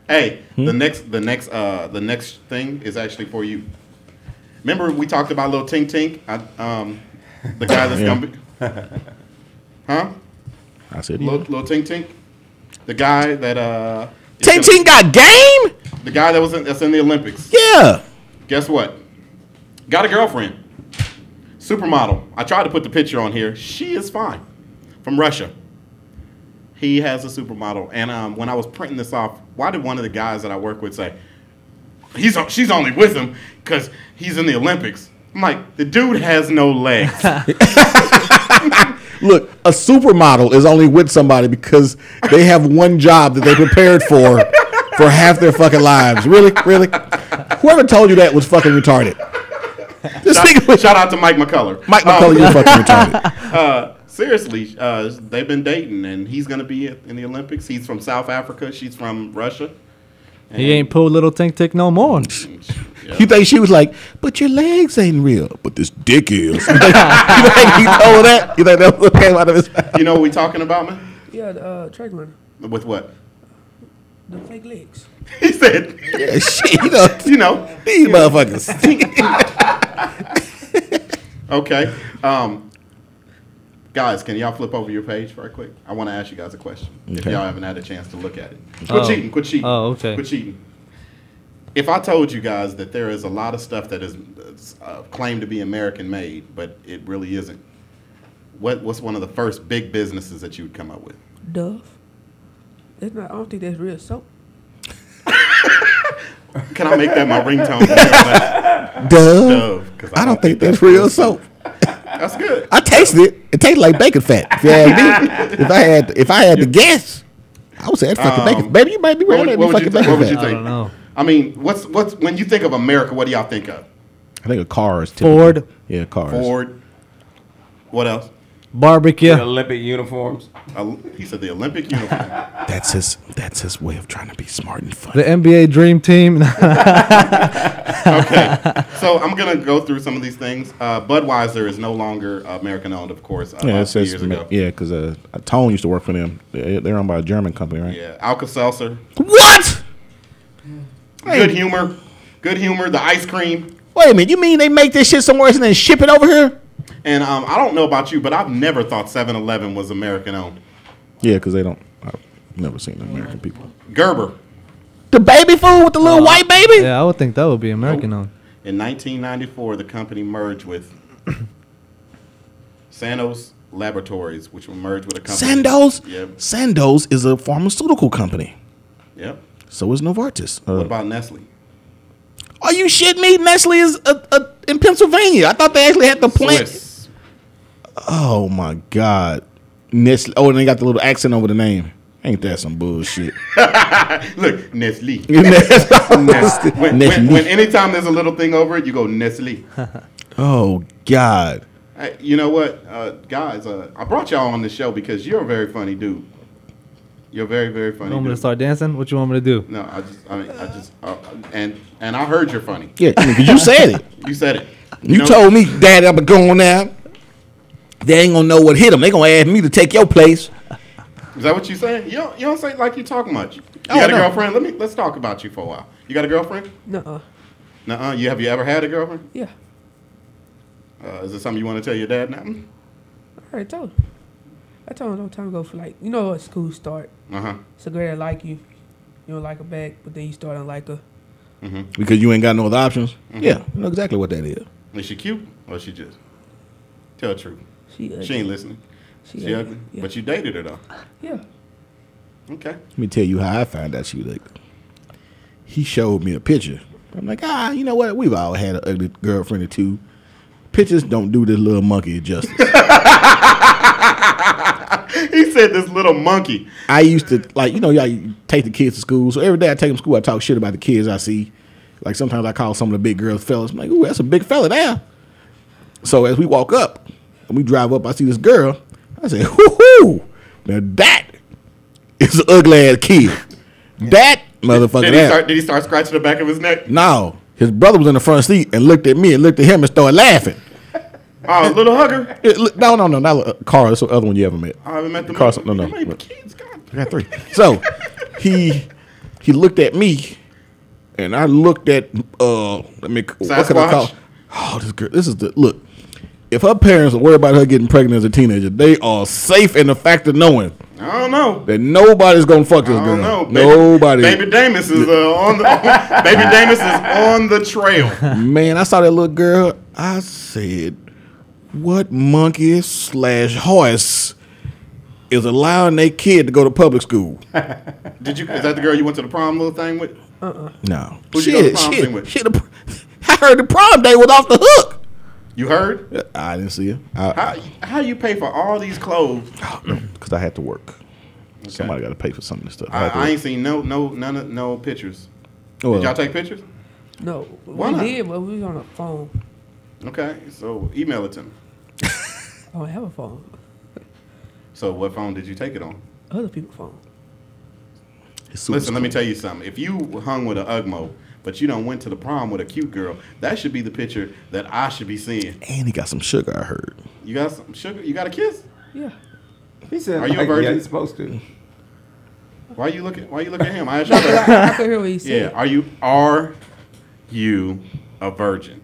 Hey, the next thing is actually for you. Remember we talked about Lil Tink Tink? The guy that's gonna be, huh? I said, Lil Tink Tink, the guy that Tink Tink got game. the guy that's in the Olympics. Yeah. Guess what? Got a girlfriend, supermodel. I tried to put the picture on here. She is fine, from Russia. He has a supermodel, and when I was printing this off, why did one of the guys that I work with say, she's only with him because he's in the Olympics? I'm like, the dude has no legs. Look, a supermodel is only with somebody because they have one job that they prepared for half their fucking lives. Really? Whoever told you that was fucking retarded. Shout out to Mike McCullough. Mike McCullough, you're fucking retarded. Seriously, they've been dating, and he's going to be in the Olympics. He's from South Africa. She's from Russia. He ain't pulled little Tink Tink no more. Yeah. You think she was like, but your legs ain't real, but this dick is. You think he told her that? You think that what came out of his mouth? You know what we talking about, man? Yeah, the track runner. With what? The fake legs. He said, Yeah, shit, you know. these motherfuckers. Okay. Guys, can y'all flip over your page very quick? I want to ask you guys a question. If Okay. y'all haven't had a chance to look at it. Quit cheating. Oh, okay. Quit cheating. If I told you guys that there is a lot of stuff that is claimed to be American made, but it really isn't, what's one of the first big businesses that you would come up with? Dove. That's not. I don't think that's real soap. Can I make that my ringtone? From here on out? Dove. 'Cause I don't think that's real soap. That's good. I tasted it. It tastes like bacon fat. If you ask me, if I had to guess, I would say that's fucking bacon. Baby, you might be right. What would you think? I don't know. I mean, what's when you think of America, what do y'all think of? I think of cars. Typically. Ford. Yeah, cars. Ford. What else? Barbecue. The Olympic uniforms. He said the Olympic uniform. That's his way of trying to be smart and funny. The NBA Dream Team. Okay, so I'm gonna go through some of these things. Budweiser is no longer American owned, of course. Yeah, about 2 years ago. yeah, because Tone used to work for them. They're owned by a German company, right? Yeah, Alka-Seltzer. What? Good humor. The ice cream. Wait a minute. You mean they make this shit somewhere else and then ship it over here? And I don't know about you, but I've never thought 7-Eleven was American owned. Yeah, because they don't. I've never seen American people. Gerber. The baby food with the little white baby? Yeah, I would think that would be American owned. In 1994, the company merged with Sandoz Laboratories, which will merge with a company. Sandoz? Yep. Sandoz is a pharmaceutical company. Yep. So is Novartis. What about Nestle? Are you shitting me? Nestle is in Pennsylvania. I thought they actually had the plant. Swiss. Oh my God. Nestle. Oh, and they got the little accent over the name. Ain't that some bullshit? Look, Nestle. Nestle. When anytime there's a little thing over it, you go Nestle. Oh God. Hey, you know what, guys? I brought y'all on the show because you're a very funny dude. You're a very, very funny. You want me to dude. start dancing? What you want me to do? No, and I heard you're funny. Yeah, because you said it. You said it. You know- told me, Daddy, I'm going now. They ain't gonna know what hit them. They gonna ask me to take your place. Is that what you saying? You don't say like you talk much. You got a girlfriend? Let's talk about you for a while. You got a girlfriend? Nuh-uh. Nuh-uh. Have you ever had a girlfriend? Yeah. Is it something you want to tell your dad now? I already told him. I told him a long time ago for like, you know, at school start. It's a girl that like you. You don't like her back, but then you start to like her. Because you ain't got no other options? Yeah, I know exactly what that is. Is she cute or she just? Tell the truth. She ain't listening. She ugly? Yeah. But you dated her though? Yeah. Okay. Let me tell you how I found out she was ugly. He showed me a picture. I'm like, you know what? We've all had an ugly girlfriend or two. Pictures don't do this little monkey justice. He said this little monkey. I used to, like, you know, you take the kids to school. So every day I take them to school, I talk shit about the kids I see. Like sometimes I call some of the big girls fellas. I'm like, ooh, that's a big fella there. So as we walk up and we drive up, I see this girl. I say, hoo-hoo. Now that is an ugly ass kid. That motherfucker. Did he start scratching the back of his neck? No. His brother was in the front seat and looked at me and looked at him and started laughing. Oh, little hugger? No, not Carl. That's the other one you ever met. I haven't met the Carl. No. I got 3. So he looked at me, and I looked at what can I call? Oh, this girl. This is the look. If her parents are worried about her getting pregnant as a teenager, they are safe in the fact of knowing. I don't know that nobody's gonna fuck this girl. No, nobody. Baby Damus is on the trail. Man, I saw that little girl. I said, what monkey / horse is allowing their kid to go to public school? Is that the girl you went to the prom little thing with? No. Who'd you go to the prom thing with? I heard the prom day was off the hook. You heard? I didn't see her. How you pay for all these clothes? Because I had to work. Okay. Somebody got to pay for some of this stuff. I ain't seen no pictures. Well, did y'all take pictures? No. Why we not? did, but we was on a phone. Okay, so email it to me. I don't have a phone. So what phone did you take it on? Other people's phone. Listen, let me tell you something. If you hung with an Ugmo, but you don't went to the prom with a cute girl, that should be the picture that I should be seeing. And he got some sugar, I heard. You got some sugar? You got a kiss? Yeah. He said, "Are you a virgin?" Yeah, he's supposed to. Why you looking at him? I asked you. I could hear what he said. Yeah. Are you a virgin?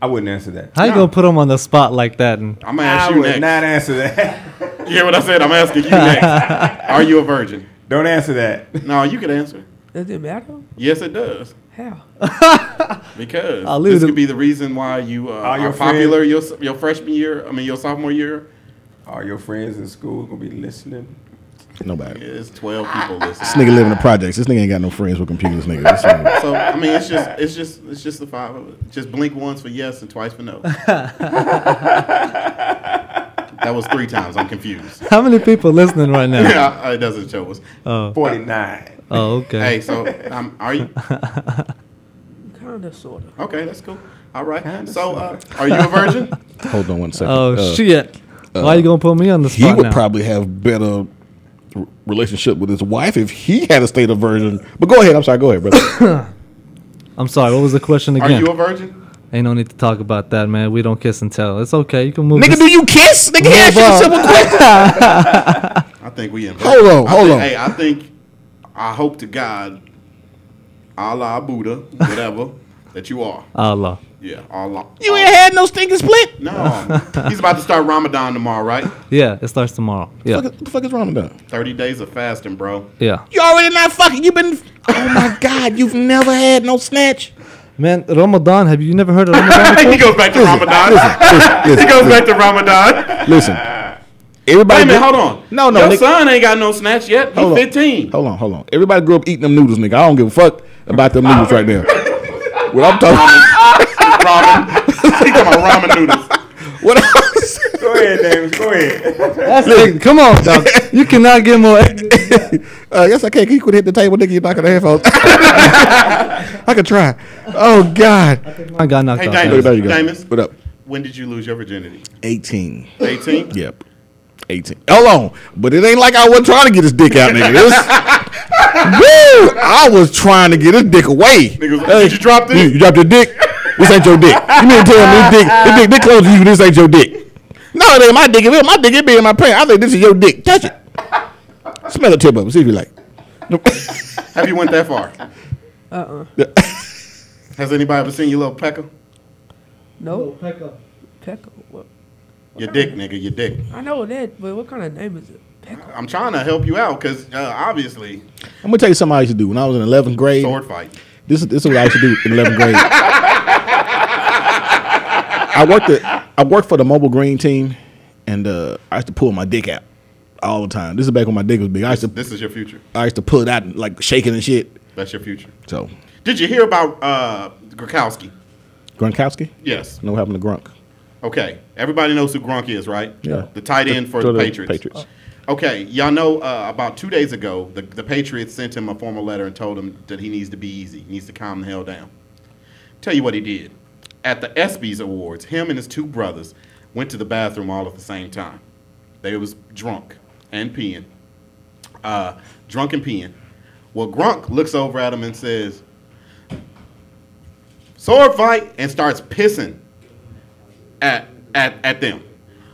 I wouldn't answer that. How you gonna put him on the spot like that? And I'm gonna ask you next. I would not answer that. You hear what I said? I'm asking you next. Are you a virgin? Don't answer that. No, you can answer. Does it matter? Yes, it does. How? Because this could be the reason why you are popular your freshman year. I mean, your sophomore year. All your friends in school gonna be listening. Nobody. Yeah, it's 12 people listening. This nigga live in the projects. This nigga ain't got no friends with computers, nigga. So I mean, it's just the 5 of it. Just blink once for yes and twice for no. That was 3 times. I'm confused. how many people listening right now? Yeah, it doesn't show us. 49. Oh, okay. Hey, so are you? Kinda, sorta. Okay, that's cool. All right. So, are you a virgin? Hold on one second. Oh shit! Why you gonna put me on the spot He would now? probably have better relationship with his wife if he had a state of virgin. But go ahead. I'm sorry. Go ahead, brother. I'm sorry. What was the question again? Are you a virgin? Ain't no need to talk about that, man. We don't kiss and tell. It's okay. You can move. Nigga, do you kiss? Nigga, ask you a simple question. I think we in. Hold on. Hey, I hope to God, Allah, Buddha, whatever, that you are. Allah. Yeah, Allah. You ain't had no stinking split? No. He's about to start Ramadan tomorrow, right? Yeah, it starts tomorrow. Yeah. What the fuck is Ramadan? 30 days of fasting, bro. Yeah. You already not fucking. You been. Oh my God, you've never had no snatch. Man, Ramadan. Have you never heard of Ramadan before? He goes back to Ramadan. He goes back to Ramadan. Listen. Everybody. Wait a minute, hold on. No, Your nigga. son ain't got no snatch yet. He's 15. Hold on. Everybody grew up eating them noodles, nigga. I don't give a fuck about them noodles right there. What I'm talking Ramen. He talking about ramen noodles. What else? Go ahead, Davis. Go ahead. That's it. Come on, dog. You cannot get more. Yes, I can. Can you quit hit the table, nigga? You're knocking the headphones. I could try. Oh God. I got knocked Hey, out. Damus. There you go. Damus. What up? When did you lose your virginity? 18. 18? Yep. 18. Hold on. But it ain't like I wasn't trying to get his dick out, nigga. Woo! I was trying to get his dick away. Niggas, did you drop this? You dropped your dick? This ain't your dick. You mean to tell me this dick close to you, this ain't your dick. No, it ain't my dick. If it was my dick, it'd be in my pants. I think this is your dick. Touch it. Smell the tip of it. See if you like. Have you went that far? Has anybody ever seen your little pecker? No. Pecco. Pecco. What? Your dick, nigga, your dick. I know that, but what kind of name is it? Pecco. I'm trying to help you out because obviously I'm gonna tell you something I used to do when I was in 11th grade. sword fight. This is what I used to do in 11th grade. I worked for the mobile green team, and I used to pull my dick out all the time. This is back when my dick was big. This is your future. I used to pull it out and, like shaking and shit. That's your future. So Did you hear about Gronkowski? Gronkowski? Yes. No, what happened to Gronk? Okay. Everybody knows who Gronk is, right? Yeah. The tight end for the Patriots. Okay. Y'all know about 2 days ago, the Patriots sent him a formal letter and told him that he needs to be easy. He needs to calm the hell down. Tell you what he did. At the ESPYs Awards, him and his two brothers went to the bathroom all at the same time. They was drunk and peeing. Drunk and peeing. Well, Gronk looks over at him and says, sword fight, and starts pissing at them.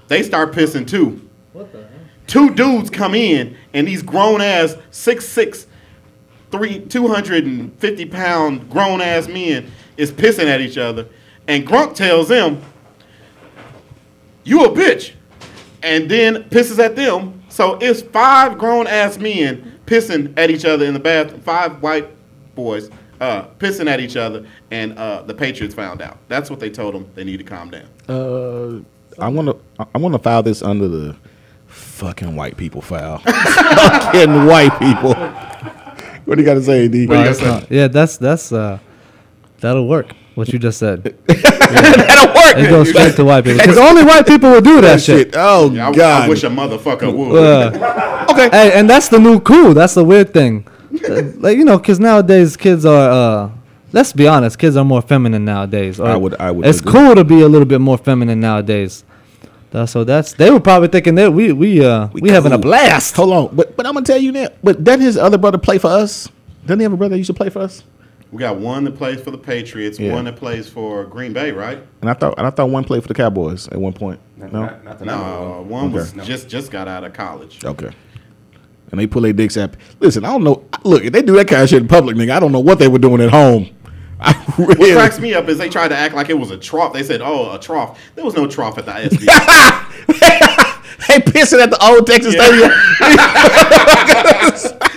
They start pissing too. What the hell? Two dudes come in, and these grown-ass 6'6", 250-pound grown-ass men is pissing at each other. And Gronk tells them, you a bitch. And then pisses at them. So it's 5 grown-ass men pissing at each other in the bathroom. 5 white boys pissing at each other. And the Patriots found out. That's what they told them. They need to calm down. I want to file this under the fucking white people file. Fucking white people. What do you got to say, D? Yeah, that's that'll work. What you just said. That'll work. It goes straight to white people because only white people will do that shit. Oh Yeah, God! I wish a motherfucker would. Okay. Hey, and that's the new cool. That's the weird thing. Like because nowadays kids are. Let's be honest, kids are more feminine nowadays. I would. It's agree. cool to be a little bit more feminine nowadays. So they were probably thinking that we having a blast. Hold on, but I'm gonna tell you now. But doesn't his other brother play for us? Doesn't he have a brother that used to play for us? We got one that plays for the Patriots, one that plays for Green Bay, right? And I thought one played for the Cowboys at one point. No, one was just got out of college. Okay. And they pull their dicks out. Listen, I don't know. Look, if they do that kind of shit in public, nigga, I don't know what they were doing at home. What cracks me up is they tried to act like it was a trough. They said, "Oh, a trough." There was no trough at the SB. They pissing at the old Texas Stadium.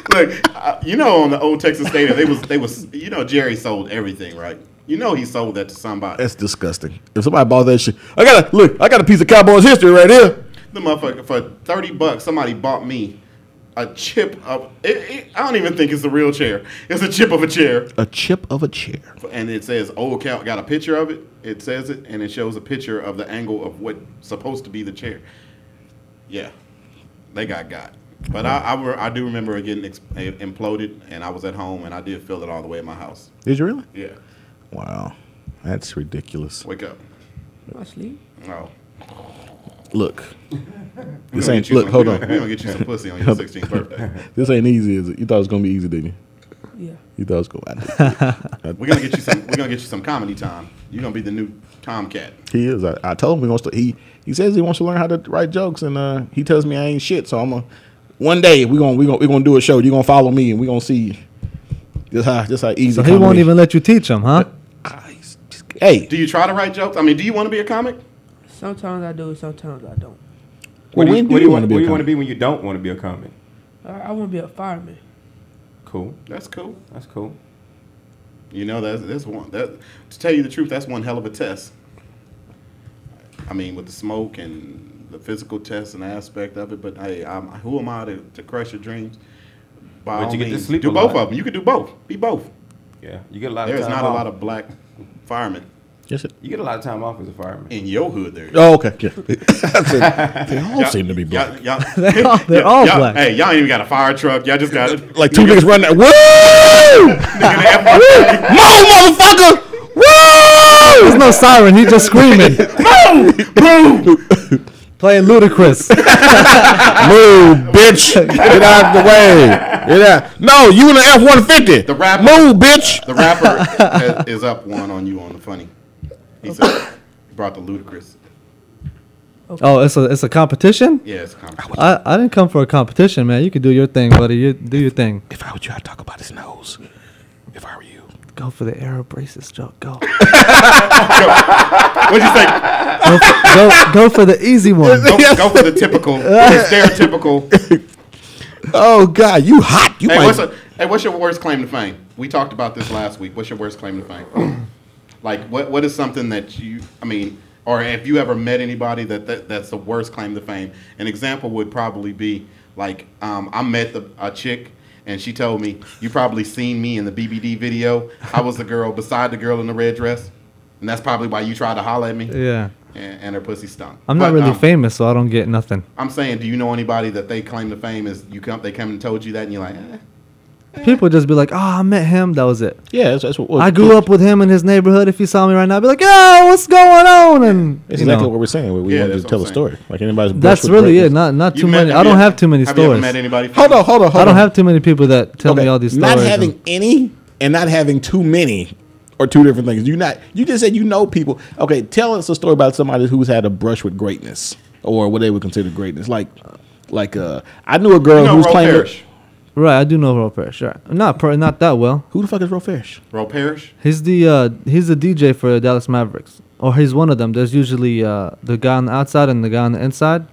Look, on the old Texas Stadium, they was Jerry sold everything, right? He sold that to somebody. That's disgusting. If somebody bought that shit, I got a piece of Cowboys history right here. The motherfucker for $30, somebody bought me a chip of. I don't even think it's the real chair. It's a chip of a chair. A chip of a chair. And it says old Cal. Got a picture of it. It says it, and it shows a picture of the angle of what's supposed to be the chair. Yeah, they got. But I do remember it getting imploded, and I was at home, and I did feel it all the way at my house. Did you really? Yeah. Wow, that's ridiculous. Wake up. I sleep. Oh. Look, Hold on. We're gonna get you some pussy on your 16th birthday. This ain't easy, is it? You thought it was gonna be easy, didn't you? Yeah. You thought it was gonna be. We're gonna get you some comedy time. You're gonna be the new Tomcat. He is. I told him he wants to. He says he wants to learn how to write jokes, and he tells me I ain't shit. So I'm gonna. One day we're gonna do a show. You're gonna follow me, and we're gonna see just how easy. So he won't even let you teach him, huh? Hey, do you try to write jokes? I mean, do you want to be a comic? Sometimes I do, sometimes I don't. What do you want to be when you don't want to be a comic? I want to be a fireman. Cool. That's cool. That's cool. That's one. To tell you the truth, that's one hell of a test. I mean, with the smoke and the physical test and aspect of it. But hey, who am I to crush your dreams? By all you get to means, sleep do a both lot. of them. You could do both. Be both. Yeah, you get a lot of There's time not off. a lot of black firemen. Yes, You get a lot of time off as a fireman. In your hood, there. Oh, okay. Yeah. They all seem to be black. They're all black. Hey, y'all ain't even got a fire truck. Y'all just got it. Like 2 niggas running that. Woo! Move, motherfucker! Woo! There's no siren. He just screaming. Move! Playing Ludacris. Move, bitch! Get out of the way! Get out. No, you in the F-150. The rapper. Move, bitch! The rapper is up one on you on the funny. He said he brought the Ludacris. Okay. Oh, it's a competition? Yeah, it's a competition. I didn't come for a competition, man. You can do your thing, buddy. You do your thing. If I were you, I'd talk about his nose. If I were you. Go for the air braces, Joe. Go. What'd you say? Go for the easy one. Go for the typical, stereotypical. Oh God, you hot. You might. What's your worst claim to fame? We talked about this last week. What's your worst claim to fame? Like, what is something that or have you ever met anybody that's the worst claim to fame? An example would probably be like, I met a chick and she told me, you probably seen me in the BBD video. I was the girl beside the girl in the red dress, and that's probably why you tried to holler at me. Yeah. And her pussy stunk. I'm not really famous, so I don't get nothing. I'm saying, do you know anybody that they claim to fame is they come and told you that, and you're like, People just be like, "Oh, I met him. That was it." Yeah, that's what I grew up with him in his neighborhood. If you saw me right now, I'd be like, "Yo, what's going on?" And it's exactly what we're saying. We want to tell a story. Like anybody's. That's really it. Not too many. I don't have too many stories. Have you ever met anybody? Hold on. I don't have too many people that tell me all these stories. Not having any and not having too many are two different things. You just said you know people. Okay, tell us a story about somebody who's had a brush with greatness or what they would consider greatness. Like I knew a girl who was claiming. Right, I do know Ro Parrish. Right. Not that well. Who the fuck is Ro Parrish? Ro Parrish? He's the DJ for the Dallas Mavericks, or he's one of them. There's usually the guy on the outside and the guy on the inside.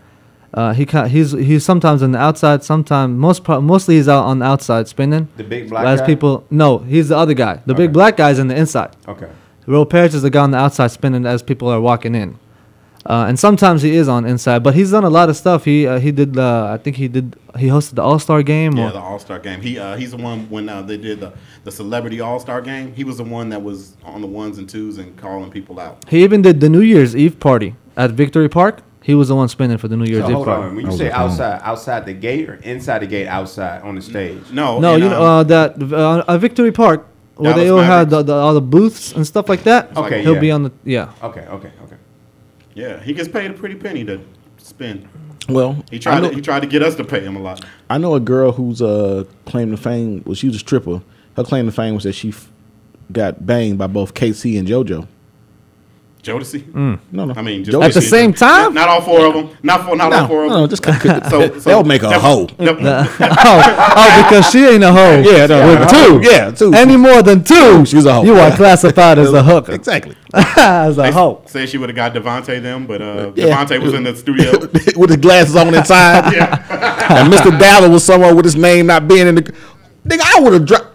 He's sometimes on the outside, sometimes mostly he's out on the outside spinning. The big black guy? No, he's the other guy. The big black guy's on the inside. Okay. Ro Parrish is the guy on the outside spinning as people are walking in. And sometimes he is on inside, but he's done a lot of stuff. He hosted the All-Star game. Yeah, the All-Star game. He's the one when they did the Celebrity All-Star game. He was the one that was on the ones and twos and calling people out. He even did the New Year's Eve party at Victory Park. He was the one spinning for the New Year's Eve hold party. on. When you say outside the gate or inside the gate, outside on the stage? No, you know that at Victory Park where they all had all the booths and stuff like that. Okay, he'll be on the Okay. Yeah, he gets paid a pretty penny to spin. Well, he tried to get us to pay him a lot. I know a girl whose claim to fame was she was a stripper. Her claim to fame was that she got banged by both KC and JoJo. Jodeci? No. I mean, just at the same time? Not all four of them. Not all four of them. No, just so they'll make a hoe. Because she ain't a hoe. Yeah, with two. Yeah, two. Any more than two, she's a hoe. You are classified as a hooker. Exactly. As a hoe. Say she would have got Devontae them, but Devontae was in the studio with his glasses on inside. And Mr. Dalla was somewhere with his name not being in the. Nigga, I would have dropped.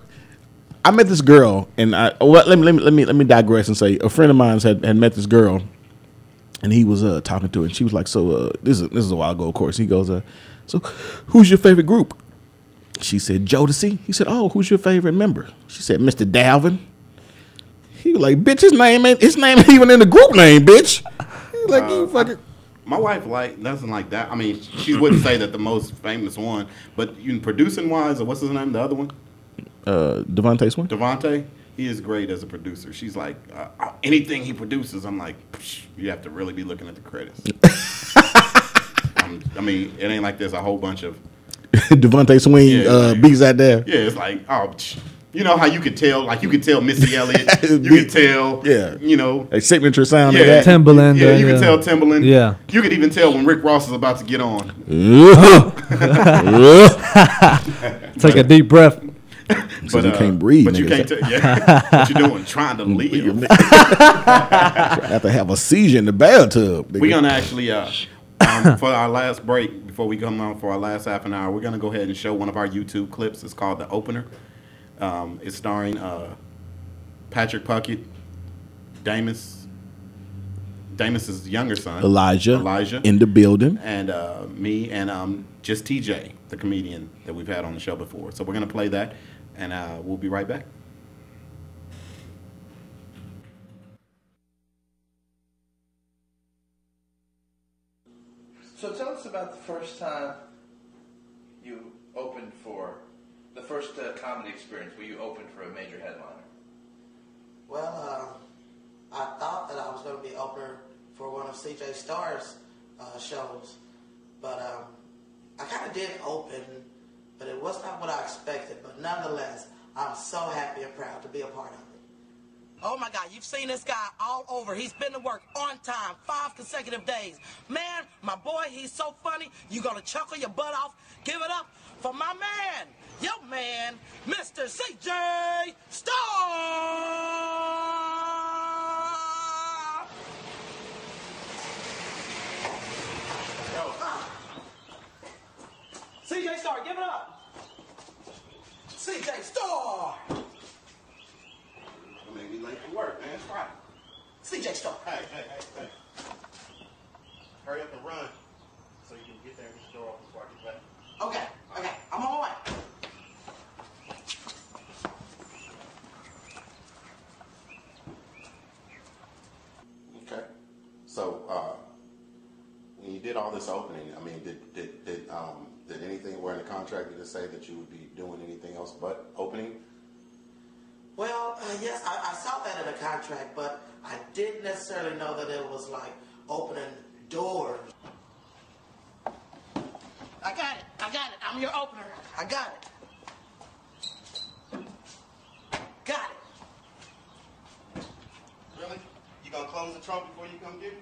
I met this girl, and let me digress and say a friend of mine had met this girl, and he was talking to her, and she was like, "So this is a while ago, of course." He goes, "So who's your favorite group?" She said, "Jodeci." He said, "Oh, who's your favorite member?" She said, "Mr. Dalvin." He was like, "Bitch, his name ain't even in the group name, bitch." He was like, "You fucking." My wife doesn't like that. I mean, she wouldn't say that the most famous one, but producing wise, or what's his name, the other one? Devontae Swin. Devontae, he is great as a producer. She's like, anything he produces, I'm like, you have to really be looking at the credits. I mean, it ain't like there's a whole bunch of Devontae Swin beats out there. Yeah, it's like, you know how you could tell, like you could tell Missy Elliott, you could tell, you know, a signature sound. Yeah, Timbaland. Yeah, you could tell Timbaland. Yeah, you could even tell when Rick Ross is about to get on. Take a deep breath. But you can't breathe. But you can't. What you doing? Trying to live. I have to have a seizure in the bathtub. We're gonna actually, for our last break, before we come on for our last half an hour, we're gonna go ahead and show one of our YouTube clips. It's called The Opener. It's starring Patrick Puckett, Damus's younger son, Elijah, in the building, and me and just TJ, the comedian that we've had on the show before. So we're gonna play that, and we'll be right back. So tell us about the first time you opened for the first comedy experience where you opened for a major headliner. Well, I thought that I was going to be opener for one of CJ Starr's shows, but I kind of did open, but it was not what I expected. But nonetheless, I'm so happy and proud to be a part of it. Oh my God, you've seen this guy all over. He's been to work on time, 5 consecutive days. Man, my boy, he's so funny. You're gonna chuckle your butt off. Give it up for my man, your man, Mr. CJ Starr. CJ Starr, give it up. CJ Starr. Make me late for work, man. It's Friday. CJ Starr. Hey. Hurry up and run so you can get there and get the door open before I get back. Okay, I'm on my way. Okay. So, when you did all this opening, I mean, did anything where in the contract to say that you would be doing anything else but opening? Well, yes, I saw that in the contract, but I didn't necessarily know that it was like opening doors. I got it. I'm your opener. I got it. Got it. Really? You gonna close the trunk before you come get me?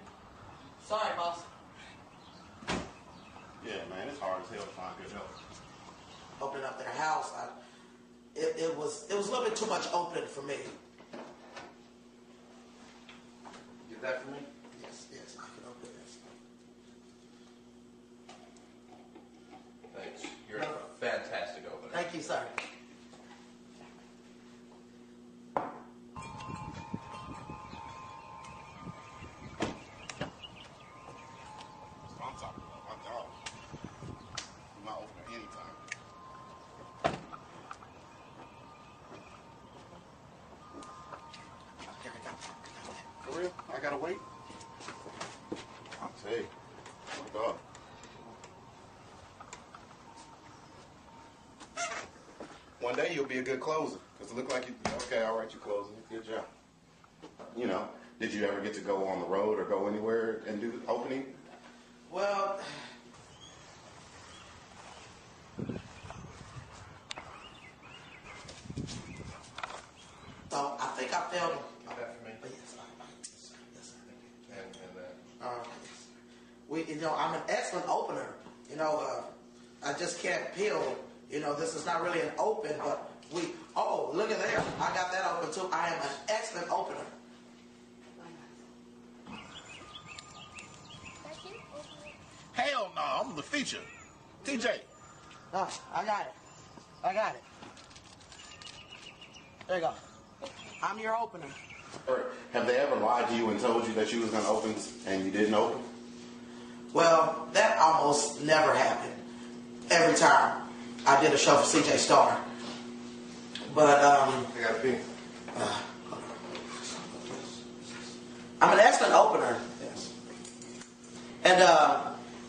Sorry, boss. Yeah, man, it's hard as hell to find good help. Opening up their house, it was a little bit too much opening for me. Get that for me? Yes, I can open this. Thanks. You're a fantastic opener. Thank you, sir. I'm talking about my dog. My opener anytime. For real? I gotta wait? I'll tell you. My dog. One day you'll be a good closer. Because it looked like you, okay, all right, you're closing. Good job. You know, did you ever get to go on the road or go anywhere and do the opening? Well, so I think I failed. Get that for me. Yes, sir. And that. I'm an excellent opener. I just can't peel. This is not really an open, but look at there. I got that open too. I am an excellent opener. Hell no, I'm the feature. TJ. I got it. There you go. I'm your opener. Have they ever lied to you and told you that you was going to open and you didn't open? Well, that almost never happened. Every time I did a show for CJ Starr. But, I got to pee. I'm an excellent opener. Yes. And,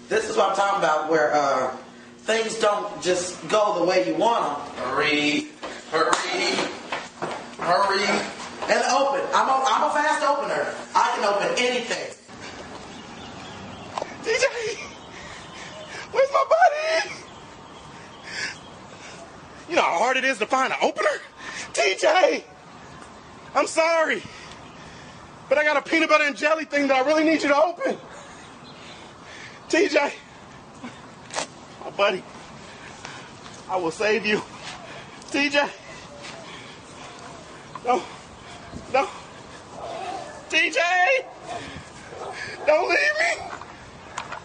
this is what I'm talking about, where, things don't just go the way you want them. Hurry. And open. I'm a fast opener. I can open anything. TJ, where's my buddy? You know how hard it is to find an opener? TJ, I'm sorry, but I got a peanut butter and jelly thing that I really need you to open. TJ, my buddy, I will save you. TJ, no, TJ, don't leave me.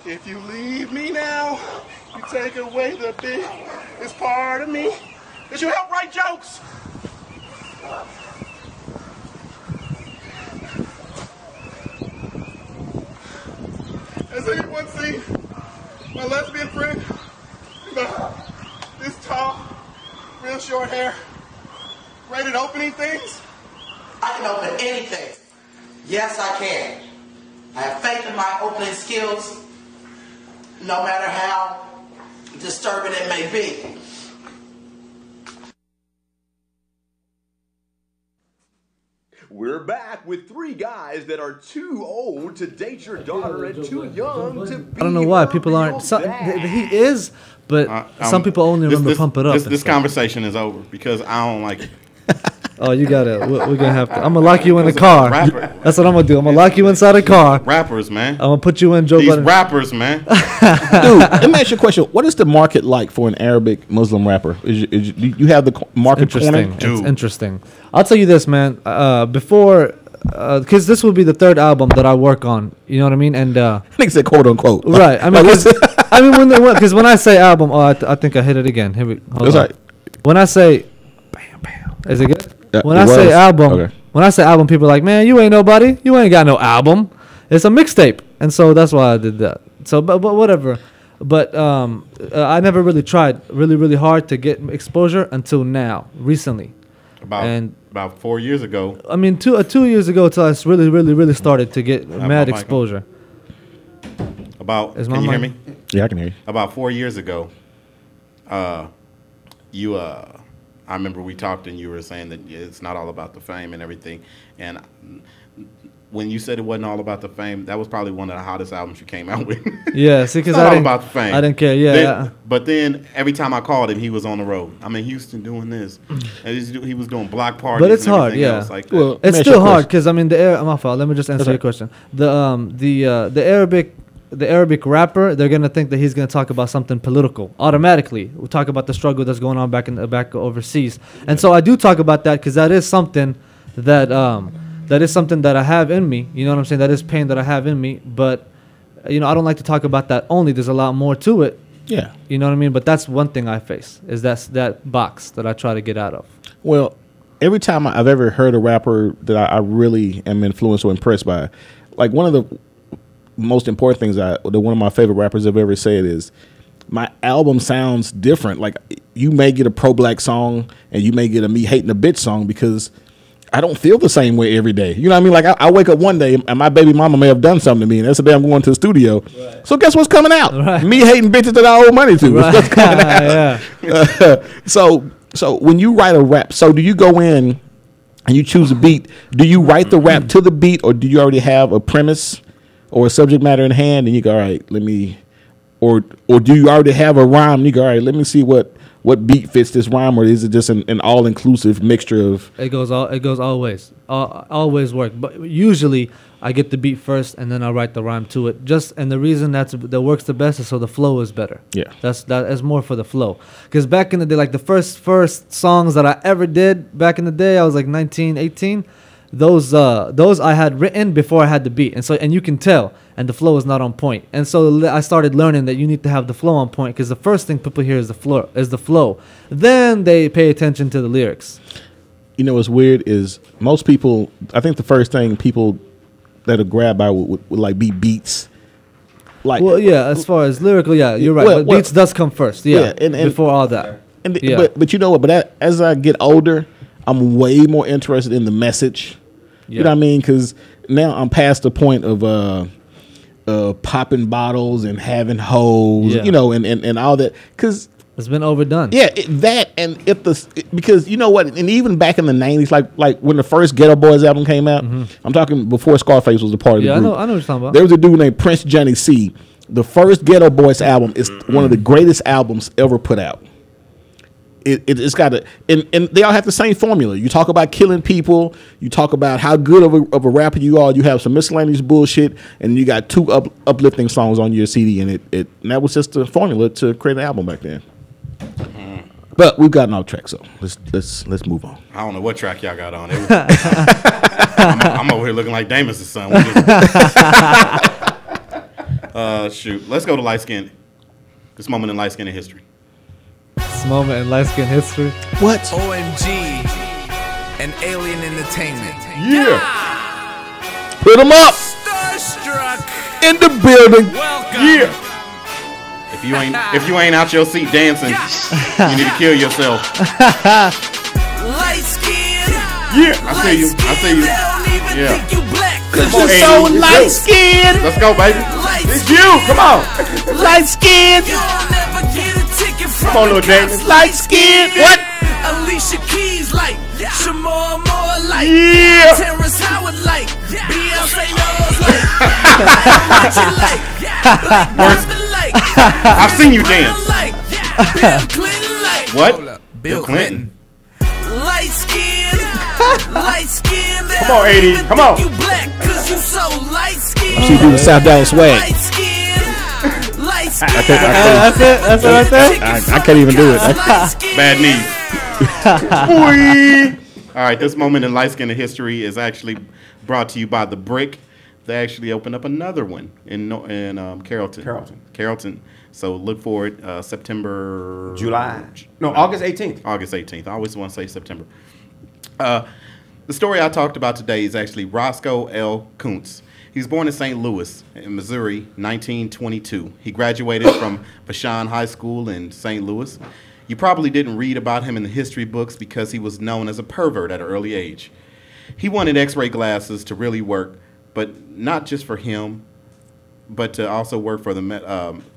If you leave me now, you take away the biggest part of me. Did you help write jokes? Has anyone seen my lesbian friend? This tall, real short hair, rated opening things? I can open anything. Yes, I can. I have faith in my opening skills, no matter how disturbing it may be. We're back with 3 guys that are too old to date your daughter and too young to be I don't know why people aren't. He is, but some people only remember Pump It Up. This conversation is over because I don't like it. Oh, you gotta. We're gonna have to. I'm gonna lock you in the car. Rapper. That's what I'm gonna do. I'm gonna lock you inside a car. Rappers, man. I'm gonna put you in Joe These Budden. rappers, man. Dude, let me ask you a question. What is the market like for an Arabic Muslim rapper? Do you have the market corner? It's interesting. I'll tell you this, man. Before, because this will be the third album that I work on. You know what I mean? And I think it's a quote unquote. Right. I mean, because when I say album, I think I hit it again. Here we. Hold on. Right. When I say, bam, is it good? Yeah, when I say album, okay. When I say album, people are like, man, you ain't nobody. You ain't got no album. It's a mixtape, and so that's why I did that. So, but whatever. But I never really tried really hard to get exposure until now, recently. About 4 years ago. I mean, 2 years ago, till I really started to get mad exposure. Can you hear me? Yeah, I can hear you. About 4 years ago, I remember we talked and you were saying that it's not all about the fame and everything. And when you said it wasn't all about the fame, that was probably one of the hottest albums you came out with. Yeah, see, because all about the fame. I didn't care. Yeah. But then every time I called him, he was on the road. I'm in Houston doing this, and he was doing block parties. But it's and hard. Yeah. Else like that. Well, it's still hard because I mean my fault. Let me just answer your question. The Arabic rapper, they're gonna think that he's gonna talk about something political automatically. We'll talk about the struggle that's going on back overseas, and so I do talk about that because that is something that I have in me. You know what I'm saying? That is pain that I have in me. But I don't like to talk about that only. There's a lot more to it. Yeah. You know what I mean? But that's one thing I face is that box that I try to get out of. Well, every time I've ever heard a rapper that I really am influenced or impressed by, like one of the most important things one of my favorite rappers have ever said is, my album sounds different. Like you may get a pro-black song and you may get a me hating a bitch song because I don't feel the same way every day. You know what I mean? Like I wake up one day and my baby mama may have done something to me, and that's the day I'm going to the studio. Right. So guess what's coming out? Right. Me hating bitches that I owe money to. Right. What's coming out? Yeah. So when you write a rap, so do you go in and you choose a beat? Do you write the rap to the beat, or do you already have a premise or a subject matter in hand, and you go, all right, or do you already have a rhyme? And you go, all right, let me see what beat fits this rhyme, or is it just an all-inclusive mixture of? It goes always work, but usually I get the beat first and then I write the rhyme to it. And the reason that works the best is so the flow is better. Yeah, that's more for the flow. Because back in the day, like the first songs that I ever did back in the day, I was like 19, 18. Those I had written before I had the beat, and you can tell, and the flow is not on point. And so I started learning that you need to have the flow on point, because the first thing people hear is the flow. Then they pay attention to the lyrics. You know what's weird is most people, I think the first thing people that are grabbed by would like be beats. Like, well, yeah, as far as lyrical, yeah, you're right. But beats does come first, yeah, and before all that. But you know what? But as I get older, I'm way more interested in the message. Yeah. You know what I mean? Because now I'm past the point of popping bottles and having hoes, you know, and all that. Because it's been overdone. Yeah, because you know what? And even back in the 90s, like when the first Ghetto Boys album came out, I'm talking before Scarface was a part of the group. Yeah, I know what you're talking about. There was a dude named Prince Johnny C. The first Ghetto Boys album is one of the greatest albums ever put out. It's got and they all have the same formula. You talk about killing people. You talk about how good of a rapper you are. You have some miscellaneous bullshit, and you got two uplifting songs on your CD, and and that was just the formula to create an album back then. But we've gotten off track, so let's move on. I don't know what track y'all got on. I'm over here looking like Damon's son. Shoot, let's go to light skin. This moment in light skin history. This moment in light skin history. What? OMG and Alien Entertainment. Yeah. Put them up. Starr Struck in the building. Welcome. Yeah. If you ain't out your seat dancing, you need to kill yourself. Light skin. Yeah, I see you. Yeah. Cause you're so light skin. Let's go, baby. It's you. Come on. Light skin. Come on, little Damon. Light skin. What? Alicia Keys like. Shamar Moore like. Yeah. Terrence Howard like. Beyonce knows like. I've seen you dance. Bill Clinton like. What? Bill Clinton. Light skin. Light skin. Come on, 80. Come on. You black 'cause you so light skin. She do the South Dallas swag. Light skin. Light skin. That's it. That's it right there. I can't even do it. Bad knees. All right, this moment in light skin history is actually brought to you by The Brick. They actually opened up another one in Carrollton. So look for it September... August 18th. August 18th. I always want to say September. The story I talked about today is actually Roscoe L. Kuntz. He was born in St. Louis, in Missouri, 1922. He graduated from Vashon High School in St. Louis. You probably didn't read about him in the history books because he was known as a pervert at an early age. He wanted x-ray glasses to really work, but not just for him, but to also work for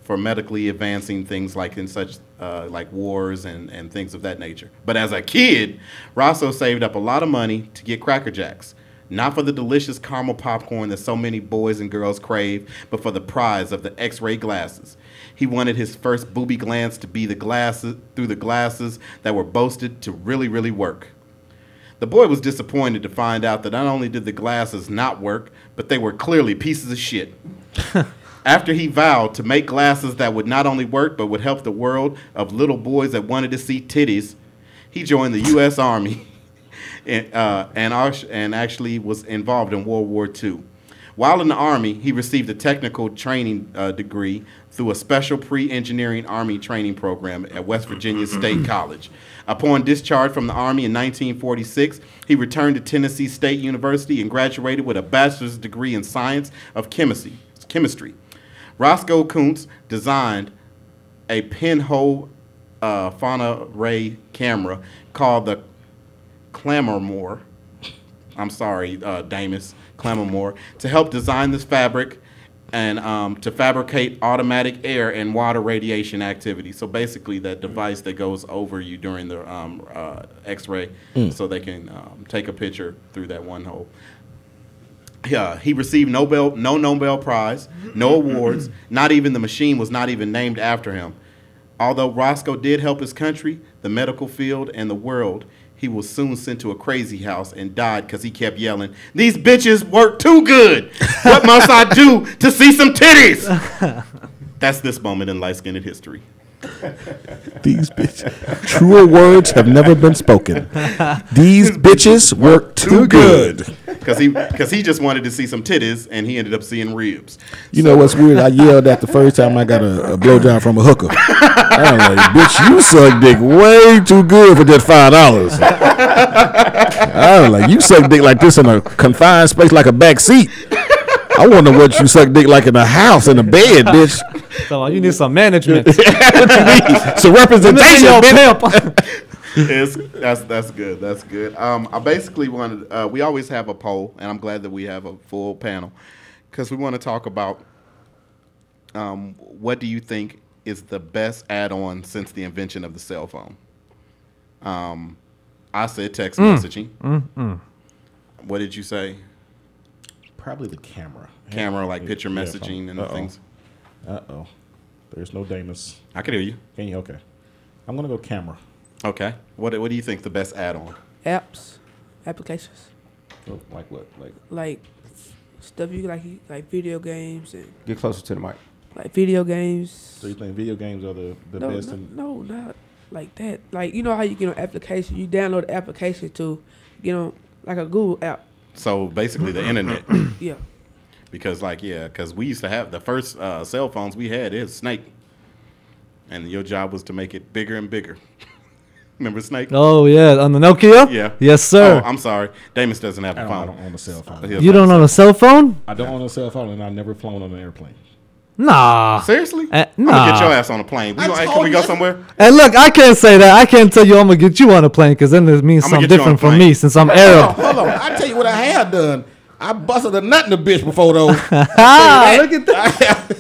for medically advancing things like in such like wars and things of that nature. But as a kid, Rosso saved up a lot of money to get Cracker Jacks, not for the delicious caramel popcorn that so many boys and girls crave, but for the prize of the x-ray glasses. He wanted his first booby glance to be the glasses that were boasted to really, really work. The boy was disappointed to find out that not only did the glasses not work, but they were clearly pieces of shit. After he vowed to make glasses that would not only work, but would help the world of little boys that wanted to see titties, he joined the U.S. Army and actually was involved in World War II. While in the Army, he received a technical training degree through a special pre-engineering Army training program at West Virginia State College. Upon discharge from the Army in 1946, he returned to Tennessee State University and graduated with a bachelor's degree in science of chemistry. Roscoe Kuntz designed a pinhole fauna ray camera called the Clamormore. I'm sorry, Damus. Clamormore, to help design this fabric and to fabricate automatic air and water radiation activity. So basically that device that goes over you during the x-ray so they can take a picture through that one hole. Yeah, he received no Nobel Prize, no awards, not even the machine was not even named after him. Although Roscoe did help his country, the medical field, and the world, he was soon sent to a crazy house and died because he kept yelling, "These bitches work too good. What must I do to see some titties?" That's this moment in light-skinned history. These bitches. Truer words have never been spoken. These bitches work too good. Because he just wanted to see some titties, and he ended up seeing ribs. You know what's weird? I yelled at the first time I got a blowjob from a hooker. I was like, bitch, you suck dick way too good for just $5. I was like, you suck dick like this in a confined space like a back seat. I wonder what you suck dick like in a house, in a bed, bitch. So you need some management. What you need? Some representation, bitch. That's good. That's good. I basically wanted. We always have a poll, and I'm glad that we have a full panel because we want to talk about what do you think is the best add-on since the invention of the cell phone. I said text messaging. What did you say? Probably the camera. Camera, like picture messaging and things. Uh-oh. There's no Damus. I can hear you. Can you? Okay. I'm going to go camera. Okay. What do you think the best add-on? Applications. Oh, like what? Like stuff you like video games and get closer to the mic. Like video games. So you think video games are the best? No, not like that. Like you know how you get on application, you download the application to get on like a Google app. So basically the internet. Yeah. Because we used to have the first cell phones we had is Snake, and your job was to make it bigger and bigger. Remember Snake? Oh yeah, on the Nokia. Yeah. Yes, sir. Oh, I'm sorry, Damus doesn't have a phone. I don't own a cell phone. You don't own a cell phone? I don't own a cell phone, and I've never flown on an airplane. Nah. Seriously? Nah. I'm gonna get your ass on a plane. Can we go somewhere? And look, I can't say that. I can't tell you I'm gonna get you on a plane because then it means something different for me since I'm Arab. Hold on. I tell you what I have done. I busted a nut in the bitch before though. Look at that.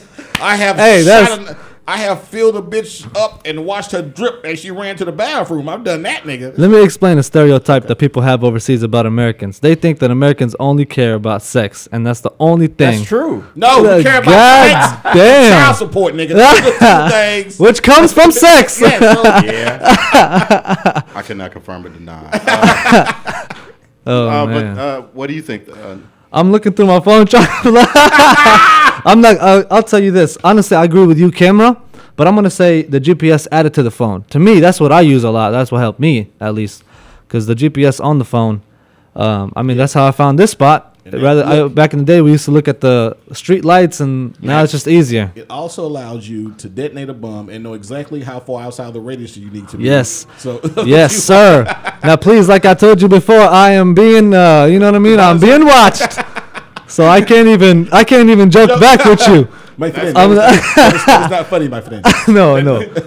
I have filled a bitch up and watched her drip as she ran to the bathroom. I've done that, nigga. Let me explain a stereotype that people have overseas about Americans. They think that Americans only care about sex, and that's the only thing. That's true. No, we care about sex. Damn. Child support, nigga. Those are two things. Which comes from sex. Yeah. I cannot confirm or deny. Oh man. But what do you think? I'm looking through my phone trying. I'm not. I'll tell you this. Honestly, I agree with you, camera. But I'm gonna say the GPS added to the phone. To me, that's what I use a lot. That's what helped me at least, because the GPS on the phone. I mean, that's how I found this spot. Back in the day, we used to look at the street lights, and now it's just easier. It also allows you to detonate a bomb and know exactly how far outside the radius you need to be. Yes. So yes, sir. Now, please, like I told you before, I am being, you know what I mean? I'm being watched. So I can't even joke back with you. My friend, it's not funny, my friend. No,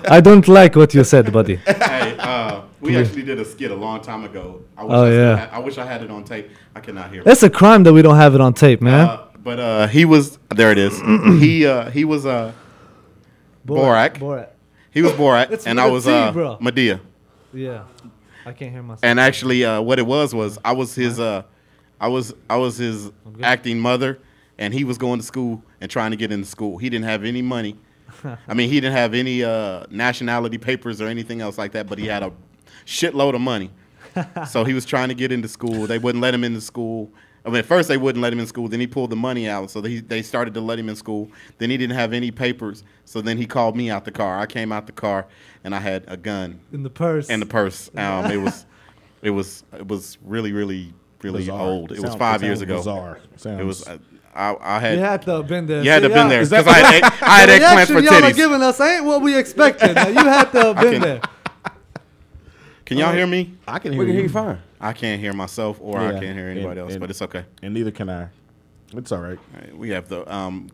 I don't like what you said, buddy. Hey, we actually did a skit a long time ago. I wish I had it on tape. I cannot hear. It's a crime that we don't have it on tape, man. But he was there. It is. he was Borak. He was Borak, and I was Medea. Yeah, I can't hear myself. And actually, what it was I was his acting mother, and he was going to school and trying to get into school. He didn't have any money. I mean, he didn't have any nationality papers or anything else like that, but he had a shitload of money. So he was trying to get into school. They wouldn't let him into school. I mean, at first they wouldn't let him in school. Then he pulled the money out. So they started to let him in school. Then he didn't have any papers. So then he called me out the car. I came out the car, and I had a gun. In the purse. It was really, really, really bizarre. old. It was 5 years ago. Bizarre. It was. I had. You had to have been there. You had to have been there because I had eggplant for y'all are titties. giving us ain't what we expected. Now, you had to have been there. Can y'all hear me? I can hear you. We can hear you fine. I can't hear myself, or I can't hear anybody else, but it's okay. And neither can I. It's all right. All right, we have the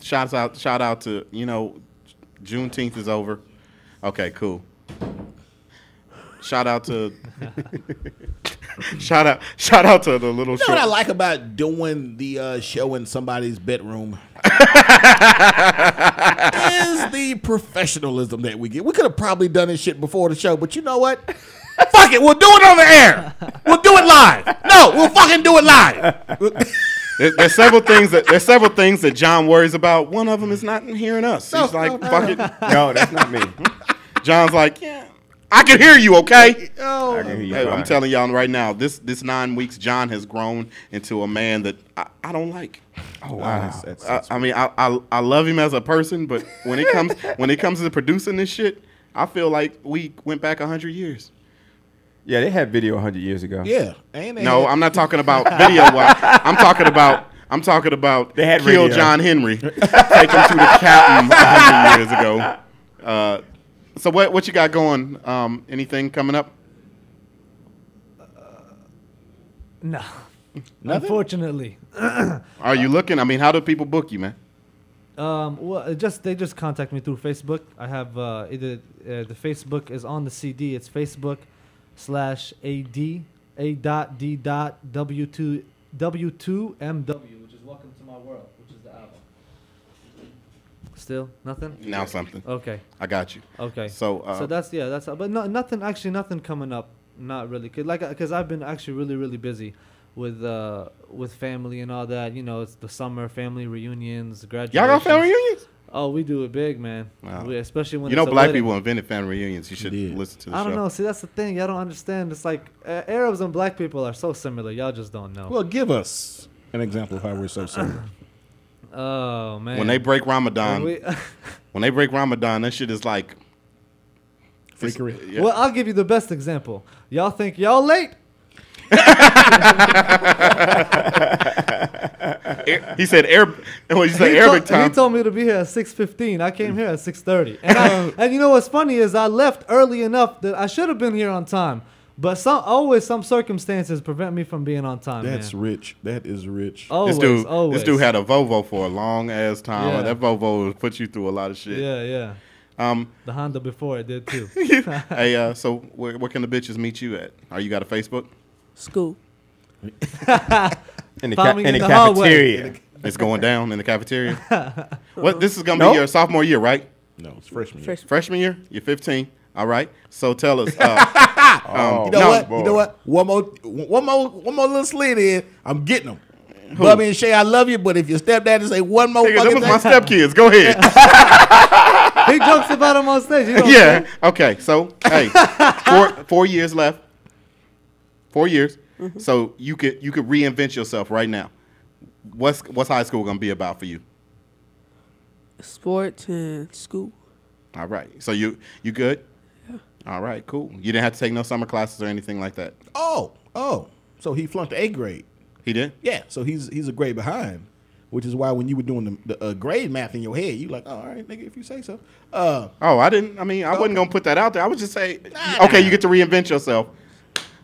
shout out to Juneteenth is over. Okay, cool. Shout out to shout out to the little show. You know what I like about doing the show in somebody's bedroom is the professionalism that we get. We could have probably done this shit before the show, but you know what? Fuck it, we'll do it on the air. We'll do it live. No, we'll fucking do it live. There's several things that John worries about. One of them is not hearing us. He's like, fuck it. No, that's not me. John's like, yeah, I can hear you, okay? Oh, I can hear you Hey, I'm fine. telling y'all right now, this 9 weeks, John has grown into a man that I don't like. Oh wow. I mean, I love him as a person, but when it comes to producing this shit, I feel like we went back 100 years. Yeah, they had video 100 years ago. Yeah. No, I'm not talking about video. I'm talking about They had kill radio. John Henry, take him to the captain 100 years ago. So what you got going? Anything coming up? No. Nothing? Unfortunately. Are you looking? I mean, how do people book you, man? Well, they just contact me through Facebook. I have the Facebook is on the CD. It's Facebook/A.D.W2MW, which is Welcome to My World, which is the album. Still nothing. Now something. Okay. I got you. Okay. So that's but nothing. Actually, nothing coming up. Not really. Cause I've been actually really, really busy with family and all that. You know, it's the summer family reunions, graduations. Y'all got family reunions? Oh, we do it big, man. Wow. Especially when black wedding. people invented family reunions. You should listen to the show. I don't know. See, that's the thing. Y'all don't understand. It's like Arabs and black people are so similar. Y'all just don't know. Well, give us an example of how we're so similar. Oh man. When they break Ramadan, that shit is like freakery. Yeah. Well, I'll give you the best example. Y'all think y'all late? He said Arabic time. He told me to be here at 6:15. I came here at 6:30. And you know what's funny is I left early enough that I should have been here on time. But some circumstances prevent me from being on time. That's man. rich. That is rich. Always, This dude had a Volvo for a long ass time. Yeah. That Volvo would put you through a lot of shit. Yeah. The Honda before it did too. Hey, so where can the bitches meet you at? You got a Facebook? School. In the hallway. cafeteria. It's going down in the cafeteria. What? This is gonna be your sophomore year, right? No, it's freshman year. Freshman year? You're 15. All right. So tell us. You know what? One more little slit in. I'm getting them. Bubby and Shay, I love you, but if your stepdaddy say one more Nigga, fucking them was my stepkids. Go ahead. He jokes about him on stage. Yeah. Okay. So, hey, 4 years left. 4 years. Mm-hmm. So you could reinvent yourself right now. What's high school gonna be about for you? Sports and school. All right. So you good? Yeah. All right. Cool. You didn't have to take no summer classes or anything like that. Oh. So he flunked the 8th grade. He did? Yeah. So he's a grade behind, which is why when you were doing the grade math in your head, you like, oh, all right, nigga, if you say so. I didn't. I mean, I wasn't gonna put that out there. I was just saying, okay, you get to reinvent yourself.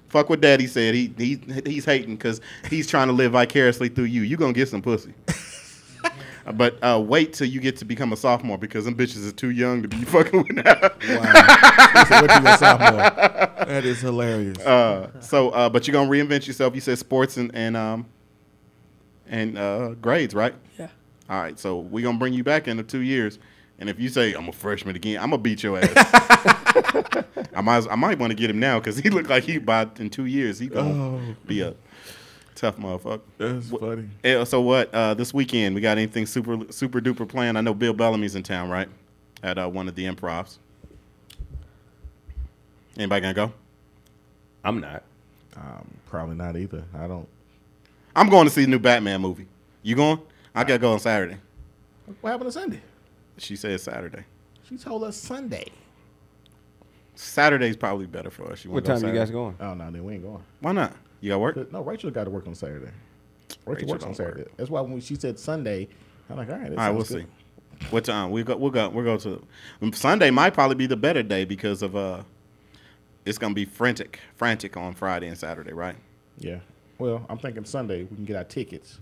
Fuck what Daddy said. He's hating because he's trying to live vicariously through you. You gonna get some pussy. But wait till you get to become a sophomore because them bitches are too young to be fucking with now. Wow. Wait till you're a sophomore. That is hilarious. But you're gonna reinvent yourself. You said sports and grades, right? Yeah. All right. So we're gonna bring you back in 2 years, and if you say I'm a freshman again, I'm gonna beat your ass. I might want to get him now because he looked like in 2 years he gonna be a tough motherfucker. That's funny. So what? This weekend we got anything super duper planned? I know Bill Bellamy's in town, right? At one of the improvs. Anybody gonna go? I'm not. Probably not either. I'm going to see the new Batman movie. You going? I gotta go on Saturday. What happened to Sunday? She said Saturday. She told us Sunday. Saturday's probably better for us. What time you guys going? Oh, no, then we ain't going. Why not? You got work? No, Rachel got to work on Saturday. Rachel works on Saturday. That's why when she said Sunday, I'm like, all right. All right, we'll see. What time? We'll go to Sunday. Might probably be the better day because of it's gonna be frantic on Friday and Saturday, right? Yeah. Well, I'm thinking Sunday we can get our tickets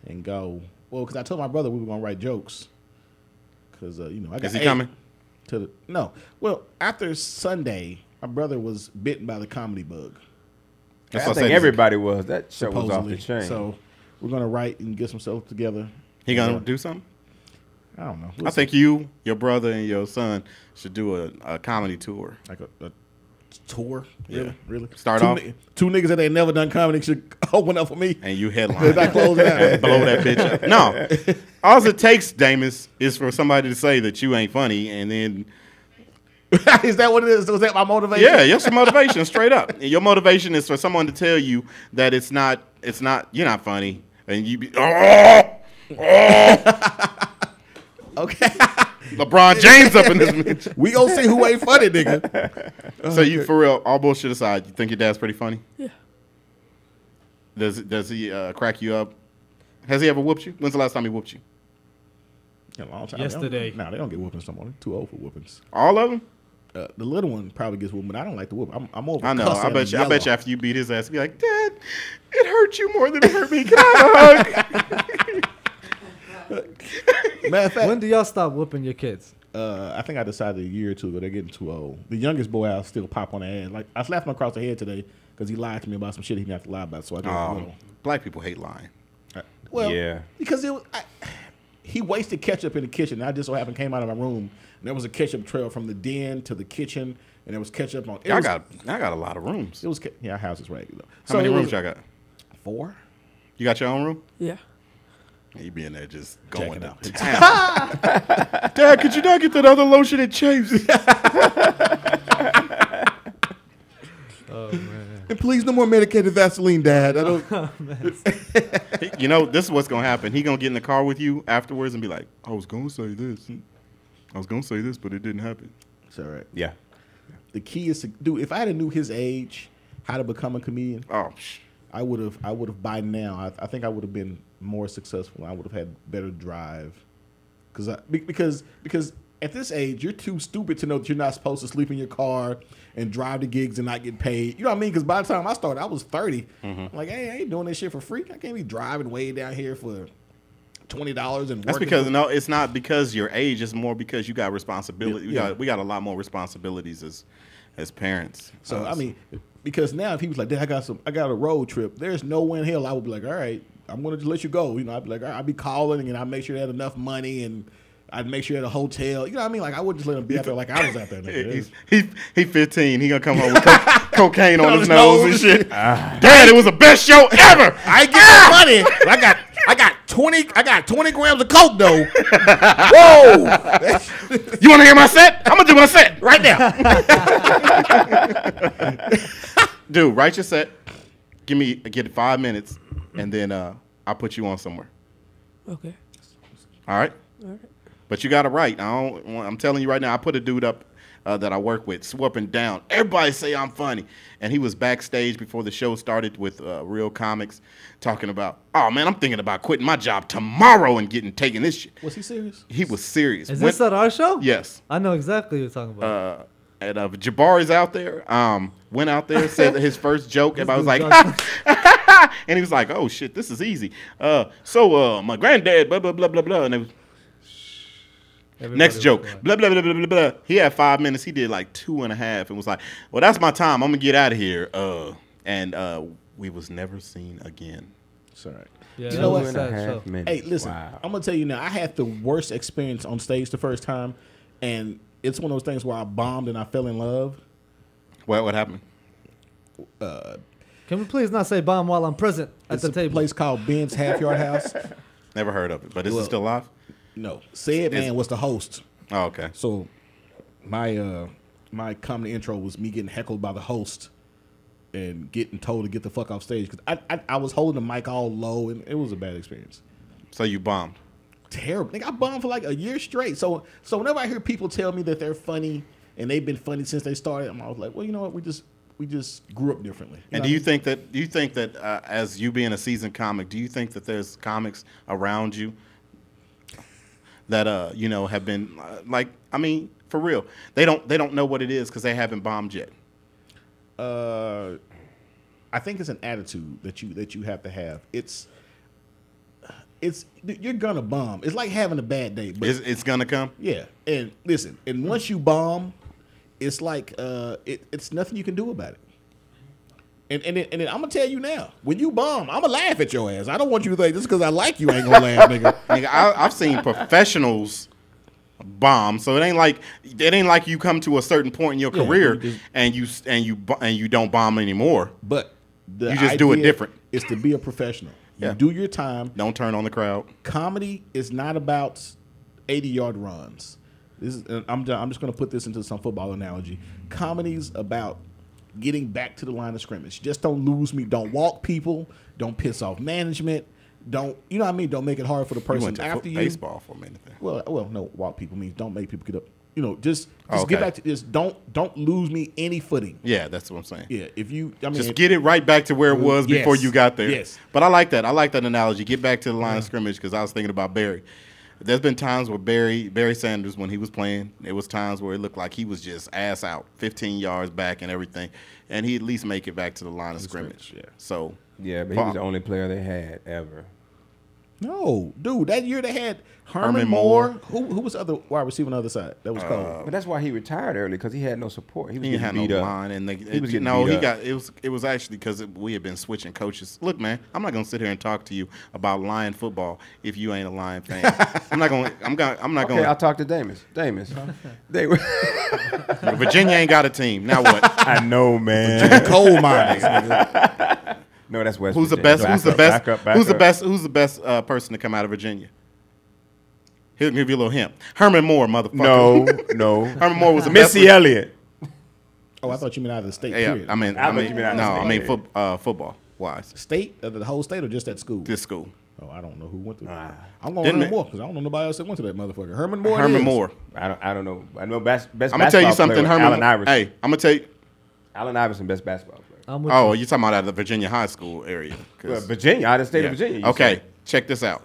and go. Well, because I told my brother we were gonna write jokes. Because I got. Is he coming? No. Well, after Sunday, my brother was bitten by the comedy bug. I think everybody was. That show was off the chain. So we're gonna write and get some stuff together. He gonna do something? I don't know. I think you, your brother, and your son should do a comedy tour. Like a tour? Yeah. Really? Start off. Two niggas that ain't never done comedy should open up for me. And you headline. I close out. And blow that bitch up. No. All it takes, Damus, is for somebody to say that you ain't funny, and then... Is that what it is? Is that my motivation? Yeah, that's your motivation, straight up. And your motivation is for someone to tell you that it's not, you're not funny. And you be, Okay. LeBron James up in this bitch. We gonna see who ain't funny, nigga. So you, for real, all bullshit aside, you think your dad's pretty funny? Yeah. Does he crack you up? Has he ever whooped you? When's the last time he whooped you? A long time. Yesterday. They don't get whoopings no more. They're too old for whoopings. All of them? The little one probably gets whooped, but I don't like the whoop. I'm over. I know. I bet you yellow. after you beat his ass, you'll be like, Dad, it hurt you more than it hurt me. Can I have a hug? Matter of fact, When do y'all stop whooping your kids? I think I decided a year or two ago they're getting too old. The youngest boy, I'll still pop on the ass. Like I slapped him across the head today because he lied to me about some shit he didn't have to lie about. So I got a little. Black people hate lying. Well, yeah, because he wasted ketchup in the kitchen. I just so happened came out of my room and there was a ketchup trail from the den to the kitchen, and there was ketchup on. I got a lot of rooms. It was our house is regular. How many rooms y'all got? 4. You got your own room? Yeah. You be in there just going out. to town. Dad, could you not get that other lotion at Chase? Oh man. And please, no more medicated Vaseline, Dad. I don't. You know, this is what's gonna happen. He gonna get in the car with you afterwards and be like, "I was gonna say this. I was gonna say this, but it didn't happen." It's all right. yeah. The key is to do. If I had knew his age, how to become a comedian, I would have by now. I think I would have been more successful. I would have had better drive, because at this age you're too stupid to know that you're not supposed to sleep in your car and drive to gigs and not get paid. You know what I mean? Because by the time I started, I was 30. I'm like, hey, I ain't doing this shit for free. I can't be driving way down here for $20 and that's because no, it's not because your age. It's more because you got responsibility. Yeah. We got a lot more responsibilities as parents. So I mean, because now if he was like, Dad, I got a road trip. There's no way in hell I would be like, all right, I'm gonna just let you go. You know, I'd be like, all right, I'd be calling and I'd make sure they had enough money and I'd make sure you had a hotel. You know what I mean? Like I wouldn't just let him be out there like I was out there. He 15. He gonna come home with cocaine on his nose and shit. Dad, it was the best show ever. I ain't getting money. I got 20 grams of coke though. Whoa! You want to hear my set? I'm gonna do my set Right now. Dude, write your set. get it 5 minutes, and then I'll put you on somewhere. Okay. All right. All right. But you got to write. I'm telling you right now. I put a dude up that I work with, swooping down. Everybody say I'm funny, and he was backstage before the show started with real comics, talking about, oh man, I'm thinking about quitting my job tomorrow and taking this shit. Was he serious? He was serious. Is this at our show? Yes. I know exactly what you're talking about. And Jabari's out there. Went out there, said his first joke, and I was like, and he was like, oh shit, this is easy. So my granddad, blah blah blah blah blah, and it was. Next joke, blah, blah, blah, blah, blah, blah. He had 5 minutes. He did like 2.5 and was like, well, that's my time. I'm going to get out of here. And we was never seen again. It's all right. Yeah, you know what? Hey, listen, I'm going to tell you now, I had the worst experience on stage the first time, and it's one of those things where I bombed and I fell in love. What happened? Can we please not say bomb while I'm present at the table? It's a place called Ben's Half Yard House. Never heard of it, but is it still live? No, Said Man was the host. Oh, okay. So my comedy intro was me getting heckled by the host and getting told to get the fuck off stage because I was holding the mic all low and it was a bad experience. So you bombed? Terrible. I bombed for like a year straight. So whenever I hear people tell me that they're funny and they've been funny since they started, I'm always like, well, you know what? We just grew up differently. And do you think that as you being a seasoned comic, do you think that there's comics around you that have been for real, they don't know what it is because they haven't bombed yet? I think it's an attitude that you have to have. It's you're gonna bomb. It's like having a bad day, but it's gonna come. Yeah, and listen, and once you bomb, it's like it's nothing you can do about it. And then I'm gonna tell you now, when you bomb, I'm gonna laugh at your ass. I don't want you to think just because I like you, I ain't gonna laugh, nigga. I've seen professionals bomb, so it ain't like you come to a certain point in your career and you don't bomb anymore. But you just do it different. It's to be a professional. You do your time. Don't turn on the crowd. Comedy is not about 80-yard runs. I'm just gonna put this into some football analogy. Comedy's about getting back to the line of scrimmage. Just don't lose me. Don't walk people. Don't piss off management. Don't Don't make it hard for the person you went to after you. Baseball for a minute. Well, no. Walk people means don't make people get up. Just get back to this. Don't lose me any footing. Yeah, that's what I'm saying. Yeah, just get it right back to where it was before you got there. Yes, but I like that. I like that analogy. Get back to the line of scrimmage because I was thinking about Barry. There's been times where Barry Sanders, when he was playing, there was times where it looked like he was just ass out, 15 yards back and everything, and he at least make it back to the line of scrimmage. Yeah. So yeah, but he was the only player they had ever. No, dude, that year they had Herman Moore. Who was the other wide receiver on the other side? That was cold. But that's why he retired early because he had no support. He didn't have no line, and it was actually because we had been switching coaches. Look, man, I'm not gonna sit here and talk to you about Lion football if you ain't a Lion fan. I'm not gonna. Okay, I'll talk to Damus. Virginia ain't got a team. Now what? I know, man. Virginia coal miners. No, that's West. Who's Virginia. the best? Who's the best person to come out of Virginia? He'll give you a little hint. Herman Moore, motherfucker. No. Herman Moore was Missy Elliott. Oh, I thought you meant out of the state. Yeah, period. I mean football wise. State, the whole state, or just at school? This school. Oh, I don't know who went to. I'm going Herman Moore because I don't know nobody else that went to that motherfucker. Herman Moore. I don't know. I know best. I'm gonna tell you something. Allen Iverson. Hey, I'm gonna tell you. Allen Iverson, best basketball player. Oh, you're talking about out of the Virginia high school area. Virginia, out of the state of Virginia. Okay, check this out.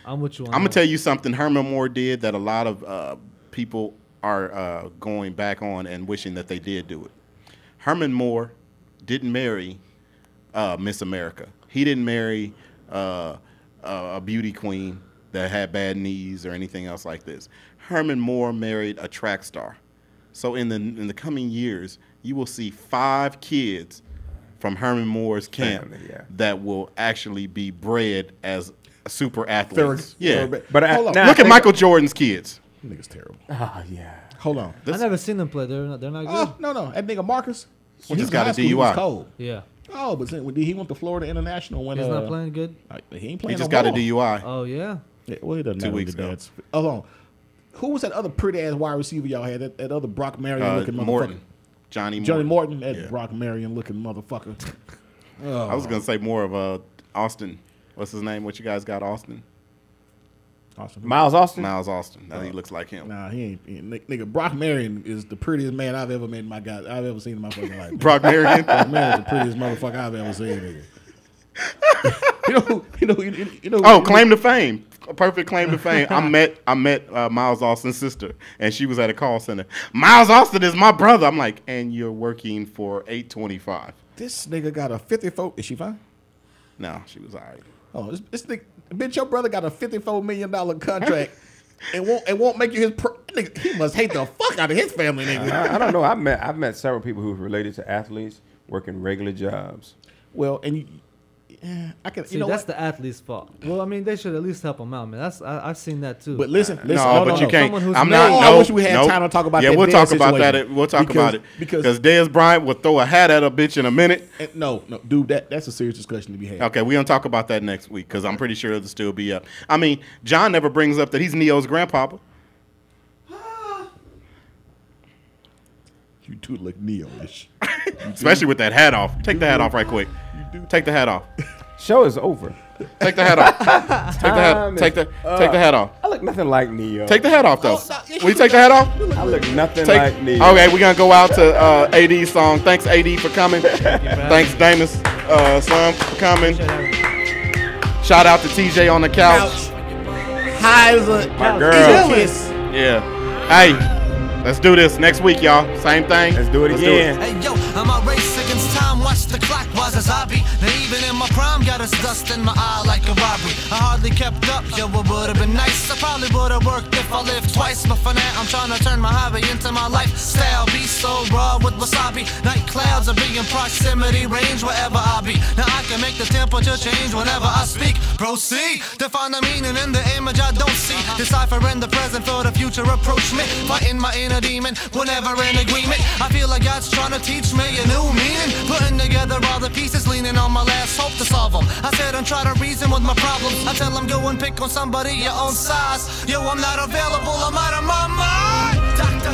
I'm with you on I'm going to tell you something Herman Moore did that a lot of people are going back on and wishing that they did do it. Herman Moore didn't marry Miss America. He didn't marry a beauty queen that had bad knees or anything else like this. Herman Moore married a track star. So in the coming years, you will see 5 kids from Herman Moore's camp that will actually be bred as super athletes. But look at Michael Jordan's kids. That nigga's terrible. Oh yeah. Hold on. I've never seen them play. They're not good. No. That nigga Marcus. He just got a DUI. He was cold. Yeah. Oh, but he went to Florida International when he's not playing good. He ain't playing. He just got a DUI. Oh yeah. Well, he doesn't 2 weeks ago. Hold on. Who was that other pretty ass wide receiver y'all had? That other Brock Marion looking motherfucker. Johnny Morton, that Brock Marion looking motherfucker. I was gonna say more of Austin. What's his name? What you guys got, Austin? Miles Austin? Miles Austin. Now he looks like him. Nah, he ain't. Nigga, Brock Marion is the prettiest man I've ever met in my God. I've ever seen in my fucking life. Brock Marion? Brock Marion is the prettiest motherfucker I've ever seen, nigga. Oh, claim to fame. A perfect claim to fame. I met Miles Austin's sister, and she was at a call center. Miles Austin is my brother. I'm like, and you're working for $825. This nigga got a 54. Is she fine? No, she was all right. Oh, this nigga, bitch, your brother got a $54 million contract and won't make you his. Nigga, he must hate the fuck out of his family, nigga. I don't know. I've met several people who are related to athletes working regular jobs. Well, and I can. See, you know that's what? the athlete's fault. Well, I mean, they should at least help him out, man. I've seen that too. But listen. No, but you can't. I'm not. I wish we had time to talk about that. Yeah, we'll talk about situation. that. We'll talk about it because Dez Bryant will throw a hat at a bitch in a minute. No, dude, that's a serious discussion to be had. Okay, we're gonna talk about that next week because I'm pretty sure it'll still be up. I mean, John never brings up that he's Neo's grandpapa. You do look Neo-ish. Especially with that hat off. Take the hat off right quick. Take the hat off. Show is over. Take the hat off. Take the hat off. I look nothing like Neo. Take the hat off though. Will you take the hat off? I look nothing like Neo. Okay, we're gonna go out to AD's song. Thanks AD for coming. Thanks Damus Slum for coming. Shout out to TJ on the couch. Hi, my girl. Kiss. Yeah. Hey, let's do this next week, y'all. Same thing. Let's do it again. Hey yo, I'm a race against time. Watch the clock was as I be. Now even in my prime, got us dust in my eye like a robbery. I hardly kept up, yo, it would've been nice. I probably would've worked if I lived twice. But for now, I'm trying to turn my hobby into my lifestyle. Be so raw with wasabi. Night clouds are be in proximity range wherever I be. Now I can make the temperature change whenever I speak. Proceed to find the meaning in the image I don't see. Decipher in the present for the future approach me. Fighting my inner demon, whenever in agreement. I feel like God's trying to teach me a new meaning. Putting together all the pieces, leaning on my last hope to solve them. I said I'm trying to reason with my problems. I tell them go and pick on somebody your own size. Yo, I'm not available, I'm out of my mind. Doctor,